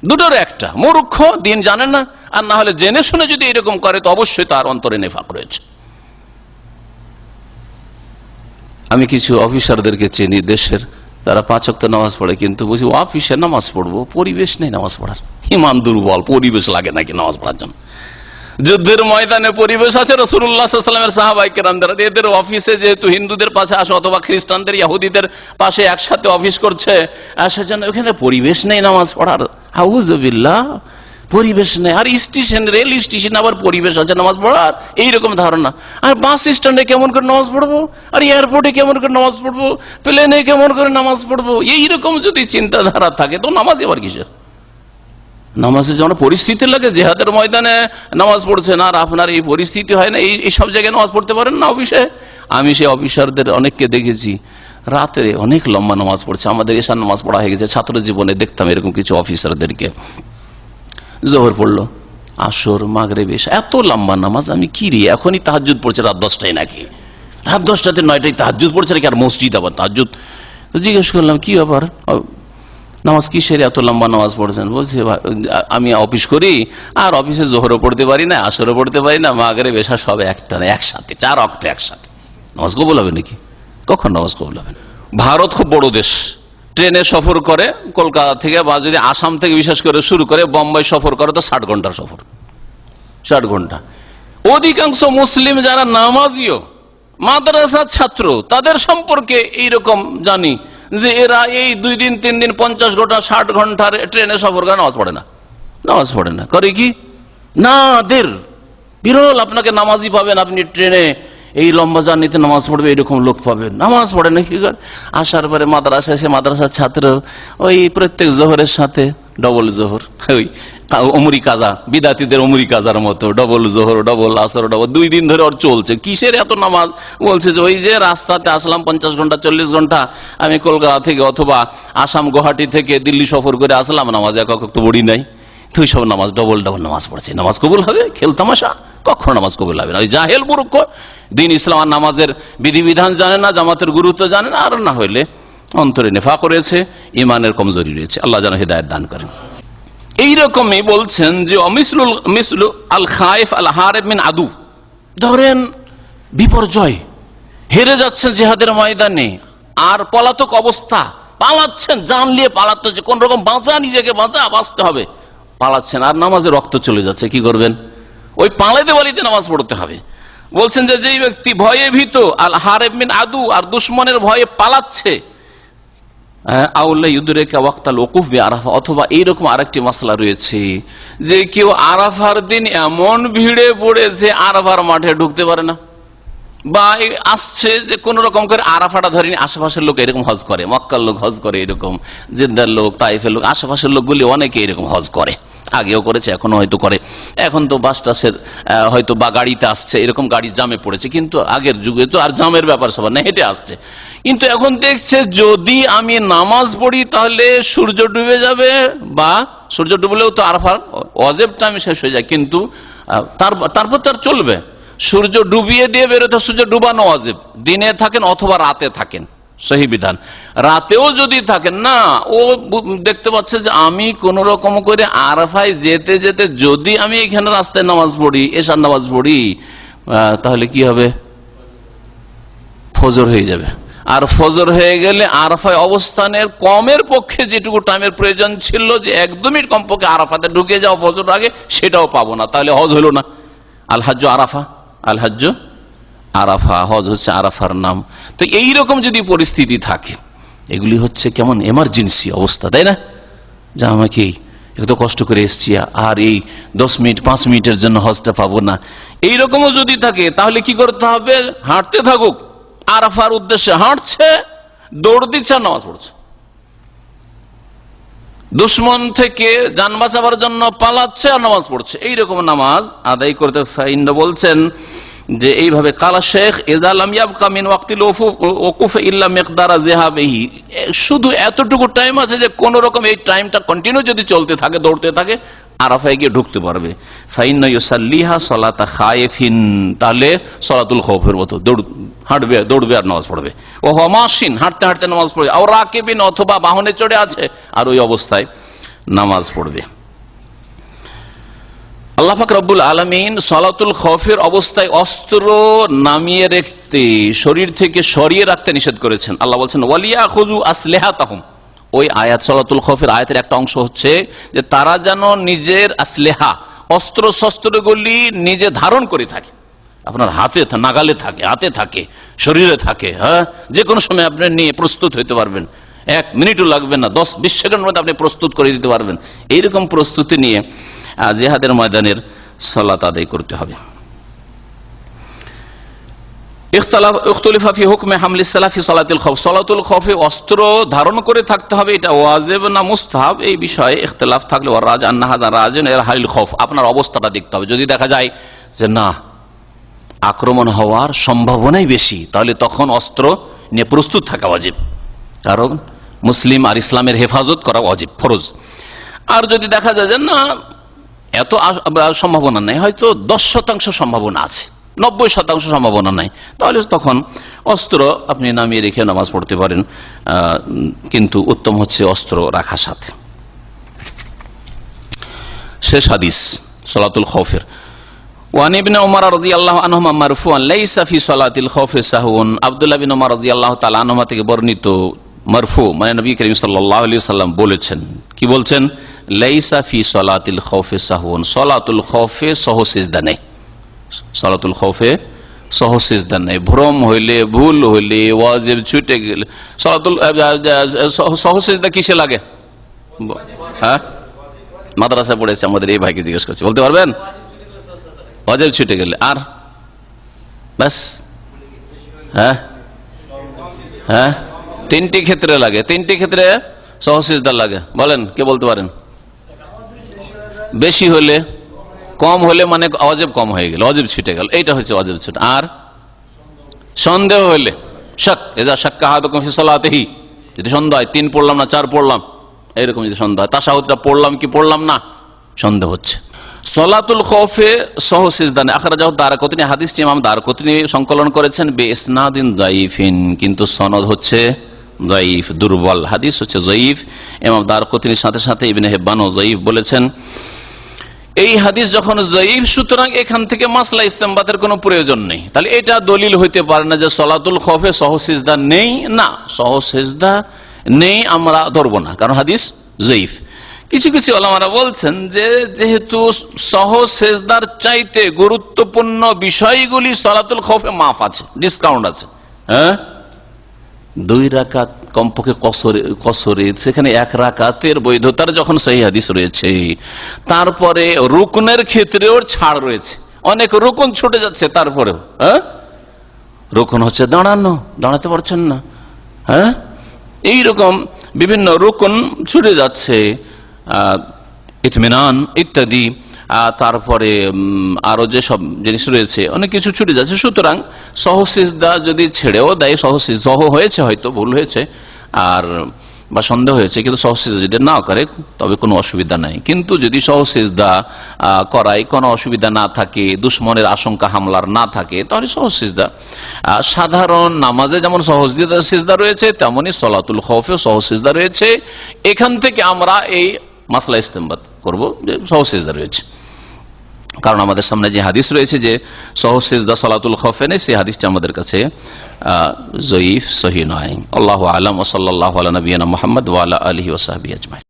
দুটোর একটা, মূর্খ, দিন জানে না, আর না হলে জেনে শুনে যদি এরকম করে তো অবশ্যই তার অন্তরে নেফাক রয়েছে। আমি কিছু অফিসারদেরকে চিনি দেশের, তারা 5 ওয়াক্ত নামাজ পড়ে, কিন্তু বুঝি অফিসে নামাজ পড়বো, পরিবেশ নেই নামাজ পড়ার, ইমান দুর্বল, পরিবেশ লাগে নাকি নামাজ পড়ার জন্য। যুদ্ধের ময়দানে পরিবেশ আছে, রাসূলুল্লাহ সাল্লাল্লাহু আলাইহি ওয়াসাল্লামের সাহাবায়ে কেরামদের, এদের অফিসে যেহেতু হিন্দুদের পাশে আসে অথবা খ্রিস্টানদের ইহুদিদের পাশে একসাথে অফিস করছে, সেজন্য ওখানে পরিবেশ নেই নামাজ পড়ার। আউযুবিল্লাহ, পরিবেশ নেই। আর স্টেশন, রেল স্টেশন আবার পরিবেশ আছে নামাজ পড়ার, এইরকম ধারণা। আর বাস স্ট্যান্ডে কেমন করে নামাজ পড়বো, আর এয়ারপোর্টে কেমন করে নামাজ পড়বো, প্লেনে কেমন করে নামাজ পড়বো, এইরকম যদি চিন্তাধারা থাকে তো নামাজ এবার কিসের? নামাজের যখন পরিস্থিতি লাগে, জিহাদের ময়দানে নামাজ পড়ছেন, আর আপনার এই পরিস্থিতি হয় না, এই সব জায়গায় নামাজ পড়তে পারেন না অফিসে? আমি সেই অফিসারদের অনেককে দেখেছি রাত্রে অনেক লম্বা নামাজ পড়ছে, আমাদের এশার নামাজ পড়া হয়ে গেছে, ছাত্র জীবনে দেখতাম এরকম কিছু অফিসারদেরকে। জোহর পড়লো, আসর, মাগরিব, এশা, এত লম্বা নামাজ। আমি কি রে, এখনই তাহাজ্জুদ পড়ছে রাত 10টায় নাকি? রাত 10টাতে 9টায় তাহাজ্জুদ পড়ছে নাকি? আর মসজিদ আবার তাহাজ্জুদ। তো জিজ্ঞেস করলাম কি ব্যাপার, নামাজ কিসের এত লম্বা নামাজ পড়ছেন? বলছে আমি অফিস করি, আর অফিসে জোহরও পড়তে পারি না, আসরও পড়তে পারি না, মাগরিব এশা সব একটানে একসাথে, 4 ওয়াক্ত একসাথে। নামাজ কবুল হবে নাকি? কখন নামাজ কবুল হবে? ভারত খুব বড় দেশ, ট্রেনে সফর করে কলকাতা থেকে, বা যদি আসাম থেকে বিশেষ করে শুরু করে বোম্বাই সফর করে তো 60 ঘন্টার সফর, 60 ঘন্টা। অধিকাংশ মুসলিম যারা নামাজিও, মাদ্রাসার ছাত্র, তাদের সম্পর্কে এইরকম জানি যে এরা এই 2 দিন 3 দিন 50 ঘন্টা 60 ঘন্টার ট্রেনে সফর করে নামাজ পড়ে না, করে কি না দের বিরল আপনাকে নামাজই পাবেন, আপনি ট্রেনে এই লম্বা জার্নিতে নামাজ পড়বে এরকম লোক পাবেন, নামাজ পড়ে না। কি করে আসার পরে মাদ্রাসা এসে মাদ্রাসার ছাত্র ওই প্রত্যেক জোহরের সাথে ডবল জোহর, ওই অমরি কাজা, বিদাতিদের অমরি কাজার মতো ডবল জোহর ডবল আসর ডবল 2 দিন ধরে ওর চলছে। কিসের এত নামাজ? বলছে যে ওই যে রাস্তাতে আসলাম 50 ঘন্টা 40 ঘন্টা, আমি কলকাতা থেকে অথবা আসাম গুয়াহাটি থেকে দিল্লি সফর করে আসলাম, নামাজ একক তো বড়ি নাই, তুই সব নামাজ ডবল নামাজ পড়ছে, নামাজ কবুল হবে? খেল তামাশা, কখনো নামাজ কবুল হবে না। ওই জাহেল মূর্খ, দিন ইসলাম আর নামাজের বিধিবিধান জানে না, জামাতের গুরুত্ব জানে না, আর না হইলে অন্তরে নেফাক রয়েছে, ইমানের কমজোরি রয়েছে। আল্লাহ যেন হিদায়াত দান করেন। এইরকমই বলছেন যে মিসলু আল খায়েফ আল হারেব মিন আদু, ধরেন বিপর্যয়, হেরে যাচ্ছেন জিহাদের ময়দানে আর পলাতক অবস্থা, পালাচ্ছেন, জান নিয়ে পালাতে, কোন রকম বাঁচা, নিজেকে বাঁচতে হবে, পালাচ্ছেন আর নামাজে রক্ত চলে যাচ্ছে, কি করবেন? ওই পালাইতে বাড়িতে নামাজ পড়তে হবে। বলছেন যে যেই ব্যক্তি ভয়ে ভীত, আল হারেব মিন আদু, আর দুশ্মনের ভয়ে পালাচ্ছে, অথবা এইরকম আরেকটি মাসলা রয়েছে যে কেউ আরাফার দিন এমন ভিড়ে পড়েছে আরাফার মাঠে ঢুকতে পারে না, বা আসছে যে কোন রকম করে আরাফাটা ধরেনি, আশেপাশের লোক এরকম হজ করে, মক্কার লোক হজ করে, এরকম জেদ্দার লোক, তাইফের লোক, আশেপাশের লোকগুলি অনেকে এরকম হজ করে, আগেও করেছে, এখনো হয়তো করে। এখন তো বাস টাসের হয়তো বা গাড়িতে আসছে, এরকম গাড়ি জামে পড়েছে, কিন্তু আগের যুগে তো আর জামের ব্যাপার সবার না, হেঁটে আসছে। কিন্তু এখন দেখছে যদি আমি নামাজ পড়ি তাহলে সূর্য ডুবে যাবে, বা সূর্য ডুবলেও তো আরাফার ওয়াজিব টাইম শেষ হয়ে যায়, কিন্তু তারপর তার চলবে। সূর্য ডুবিয়ে দিয়ে বেরোতে, সূর্য ডুবানো ওয়াজিব, দিনে থাকেন অথবা রাতে থাকেন, সহি বিধান। রাতেও যদি থাকেন না, ও দেখতে পাচ্ছে যে আমি কোন রকম করে আরাফায় যেতে যেতে যদি আমি এখানে রাস্তায় নামাজ পড়ি, এশার নামাজ পড়ি, তাহলে কি হবে? ফজর হয়ে যাবে। আর ফজর হয়ে গেলে আরাফায় অবস্থানের কমের পক্ষে যেটুকু টাইমের প্রয়োজন ছিল, যে 1 2 মিনিট কমপক্ষে আরাফাতে ঢুকে যাও ফজর আগে, সেটাও পাবো না, তাহলে হজ হলো না। আল হাজ্জু আরাফা, আল হাজ্জু আরাফা, হজ হচ্ছে আরাফার নাম। তো এইরকম যদি পরিস্থিতি থাকে, এগুলি হচ্ছে কেমন এমার্জেন্সি অবস্থা, তাই না? যা আমাকে এত কষ্ট করে এসছি আর এই 10 মিনিট 5 মিনিটের জন্য হজটা পাবো না, এইরকমও যদি থাকে, তাহলে কি করতে হবে? হাঁটতে থাকুক, আরাফার উদ্দেশ্যে হাঁটছে, দৌড় দিচ্ছে, নামাজ পড়ছে। দুশ্মন থেকে জান বাঁচাবার জন্য পালাচ্ছে আর নামাজ পড়ছে, এইরকম নামাজ আদায় করতে। ফাইন্দ বলছেন যে এইভাবে কালা শেখ এজালাম ইয়াবকা মিন ওয়াক্তিল ওকুফ ইল্লা মিকদারা যিহাবিহি, শুধু এতটুকু টাইম আছে যে কোন রকম এই টাইমটা কন্টিনিউ যদি চলতে থাকে, দৌড়তে থাকে, আরাফায় গিয়ে ঢুকতে পারবে। ফাইন্না ইউসাল্লিহা সালাতা খায়েফিন, তাহলে সালাতুল খাউফের মতো হাঁটবে, দৌড়বে আর নামাজ পড়বে। ও মাসিন, হাঁটতে হাঁটতে নামাজ পড়বে। আর রাকিবিন, অথবা বাহনে চড়ে আছে আর ওই অবস্থায় নামাজ পড়বে। আল্লাহ পাক রব্বুল আলামিন সালাতুল খাউফের অবস্থায় অস্ত্র নামিয়ে রাখতে, শরীর থেকে সরিয়ে রাখতে নিষেধ করেছেন। আল্লাহ বলছেন ওয়ালিয়াখুযু আসলিহাতাহুম। ওই আয়াত, সালাতুল খাউফের আয়াতের একটা অংশ হচ্ছে যে তারা যেন নিজের আসলেহা, অস্ত্র শস্ত্রগুলি নিজে ধারণ করে থাকে, আপনার হাতে নাগালে থাকে, হাতে থাকে, শরীরে থাকে, হ্যাঁ, যে কোনো সময় আপনি নিয়ে প্রস্তুত হইতে পারবেন, 1 মিনিটও লাগবে না, 10-20 সেকেন্ডের মধ্যে আপনি প্রস্তুত করে দিতে পারবেন। এইরকম প্রস্তুতি নিয়ে জিহাদের ময়দানের সালাত আদায় করতে হবে। সালাতুল খাউফে অস্ত্র ধারণ করে থাকতে হবে, এটা ওয়াজিব না মুস্তাহাব, এই বিষয়ে ইখতিলাফ থাকলে আপনার অবস্থাটা দেখতে হবে। যদি দেখা যায় যে না, আক্রমণ হওয়ার সম্ভাবনাই বেশি, তাহলে তখন অস্ত্র নিয়ে প্রস্তুত থাকা ওয়াজিব, কারণ মুসলিম আর ইসলামের হেফাজত করা ওয়াজিব, ফরজ। আর যদি দেখা যায় যে না, এত সম্ভাবনা নেই, হয়তো 10% সম্ভাবনা আছে, 90% সম্ভাবনা নাই, তাহলে তখন অস্ত্র আপনি নামিয়ে রেখে নামাজ পড়তে পারেন, কিন্তু উত্তম হচ্ছে অস্ত্র রাখার সাথে। শেষ হাদিস সালাতুল খাউফের। ওয়ান ইবনে উমর রাদিয়াল্লাহু আনহুমা মারফুআন লাইসা ফি সালাতিল খাউফি সাহউন। আব্দুল্লাহ বিন উমর রাদিয়াল্লাহু তাআলা আনহুমা থেকে বর্ণিত মারফু, মানে নবী করিম সাল্লাল্লাহু আলাইহি সাল্লাম বলেছেন, কি বলছেন? লাইসা ফি সালাতিল খাউফি সাহউন, সালাতুল খাউফে সাহু সিজদা নেই, সালাতুল খাউফে সহসিজদা নেই। ভ্রম হইলে, ভুল হইলে, ওয়াজিব ছুটে গেলে সহসিজদা কিসে লাগে? হ্যাঁ, মাদ্রাসায় পড়েছে, আমাদের এই ভাইকে জিজ্ঞেস করছি, বলতে পারবেন? ওয়াজিব ছুটে গেলে আর ব্যাস। হ্যাঁ হ্যাঁ, তিনটি ক্ষেত্রে লাগে, তিনটি ক্ষেত্রে সহসিজদা লাগে। বলেন, কে বলতে পারেন? বেশি হলে, কম হলে, মানে ওয়াজিব কম হয়ে গেল, ওয়াজিব ছুটে গেল, এইটা হচ্ছে ওয়াজিব ছুটে। আর সন্দেহ হইলে, শাক, এজা শাক্কা আহাদুকুম ফি সালাতিহি, যদি সন্দেহ হয় 3 পড়লাম না 4 পড়লাম, এরকম যদি সন্দেহ হয়, তাশাহুদটা পড়লাম কি পড়লাম না সন্দেহ হচ্ছে। সলাতুল খৌফে সহসিজদা নেই। আখরাজাহু দারকুতনি, হাদিসটি ইমাম দারকুতনি সংকলন করেছেন বিইসনাদিন যায়িফিন, কিন্তু সনদ হচ্ছে যায়িফ, দুর্বল, হাদিস হচ্ছে যায়িফ। ইমাম দারকুতনির সাথে সাথে ইবনে হিব্বানও যায়িফ বলেছেন। এই হাদিস যখন যায়িফ, সুতরাং এখান থেকে মাসলা ইস্তেমবাতের কোনো প্রয়োজন নেই। তাহলে এটা দলিল হইতে পারে না যে সলাতুল খৌফে সহসিজদা নেই, না, সহসিজদা নেই আমরা ধরবো না, কারণ হাদিস যায়িফ। কিছু কিছু ওলামারা বলছেন যে যেহেতু সহসিজদার চাইতে গুরুত্বপূর্ণ বিষয়গুলি সলাতুল খৌফে মাফ আছে, ডিসকাউন্ট আছে। হ্যাঁ, 2 রাকাত কমপক্ষে কসরে, সেখানে 1 রাকাতের বৈধতার যখন সেই হাদিস রয়েছে, তারপরে রুকনের ক্ষেত্রেও ছাড় রয়েছে। অনেক রুকন ছুটে যাচ্ছে, তারপরেও হ্যাঁ, রুকন হচ্ছে দাঁড়ানো, দাঁড়াতে পারছেন না, হ্যাঁ, এইরকম বিভিন্ন রুকন ছুটে যাচ্ছে, ইতমিনান ইত্যাদি, তারপরে আরো যে সব জিনিস রয়েছে, অনেক কিছু ছুটে যাচ্ছে। সুতরাং সহসিজদা যদি ছেড়েও দেয়, সহ হয়েছে, হয়তো ভুল হয়েছে আর বা সন্দেহ হয়েছে, কিন্তু সহসিজদা যদি না করে তবে কোনো অসুবিধা নাই। কিন্তু যদি সহসিজদা করায় কোনো অসুবিধা না থাকে, দুশ্মনের আশঙ্কা হামলার না থাকে, তাহলে সহসিজদা। সাধারণ নামাজে যেমন সহসিজদা রয়েছে, তেমনি সলাতুল খৌফেও সহসিজদা রয়েছে। এখান থেকে আমরা এই মাসলা ইস্তেমবাত করব যে সহসিজদা রয়েছে, কারণ আমাদের সামনে যে হাদিস রয়েছে যে সহসিজদা সলাতুল খৌফে নেই, সেই হাদিসটা আমাদের কাছে যায়িফ, সহিহ নয়। আল্লাহু আ'লাম ওয়া সাল্লাল্লাহু আলা নবিয়িনা মুহাম্মদ ওয়া আলা আলিহি ওয়া সাহবিহি আজমাইন।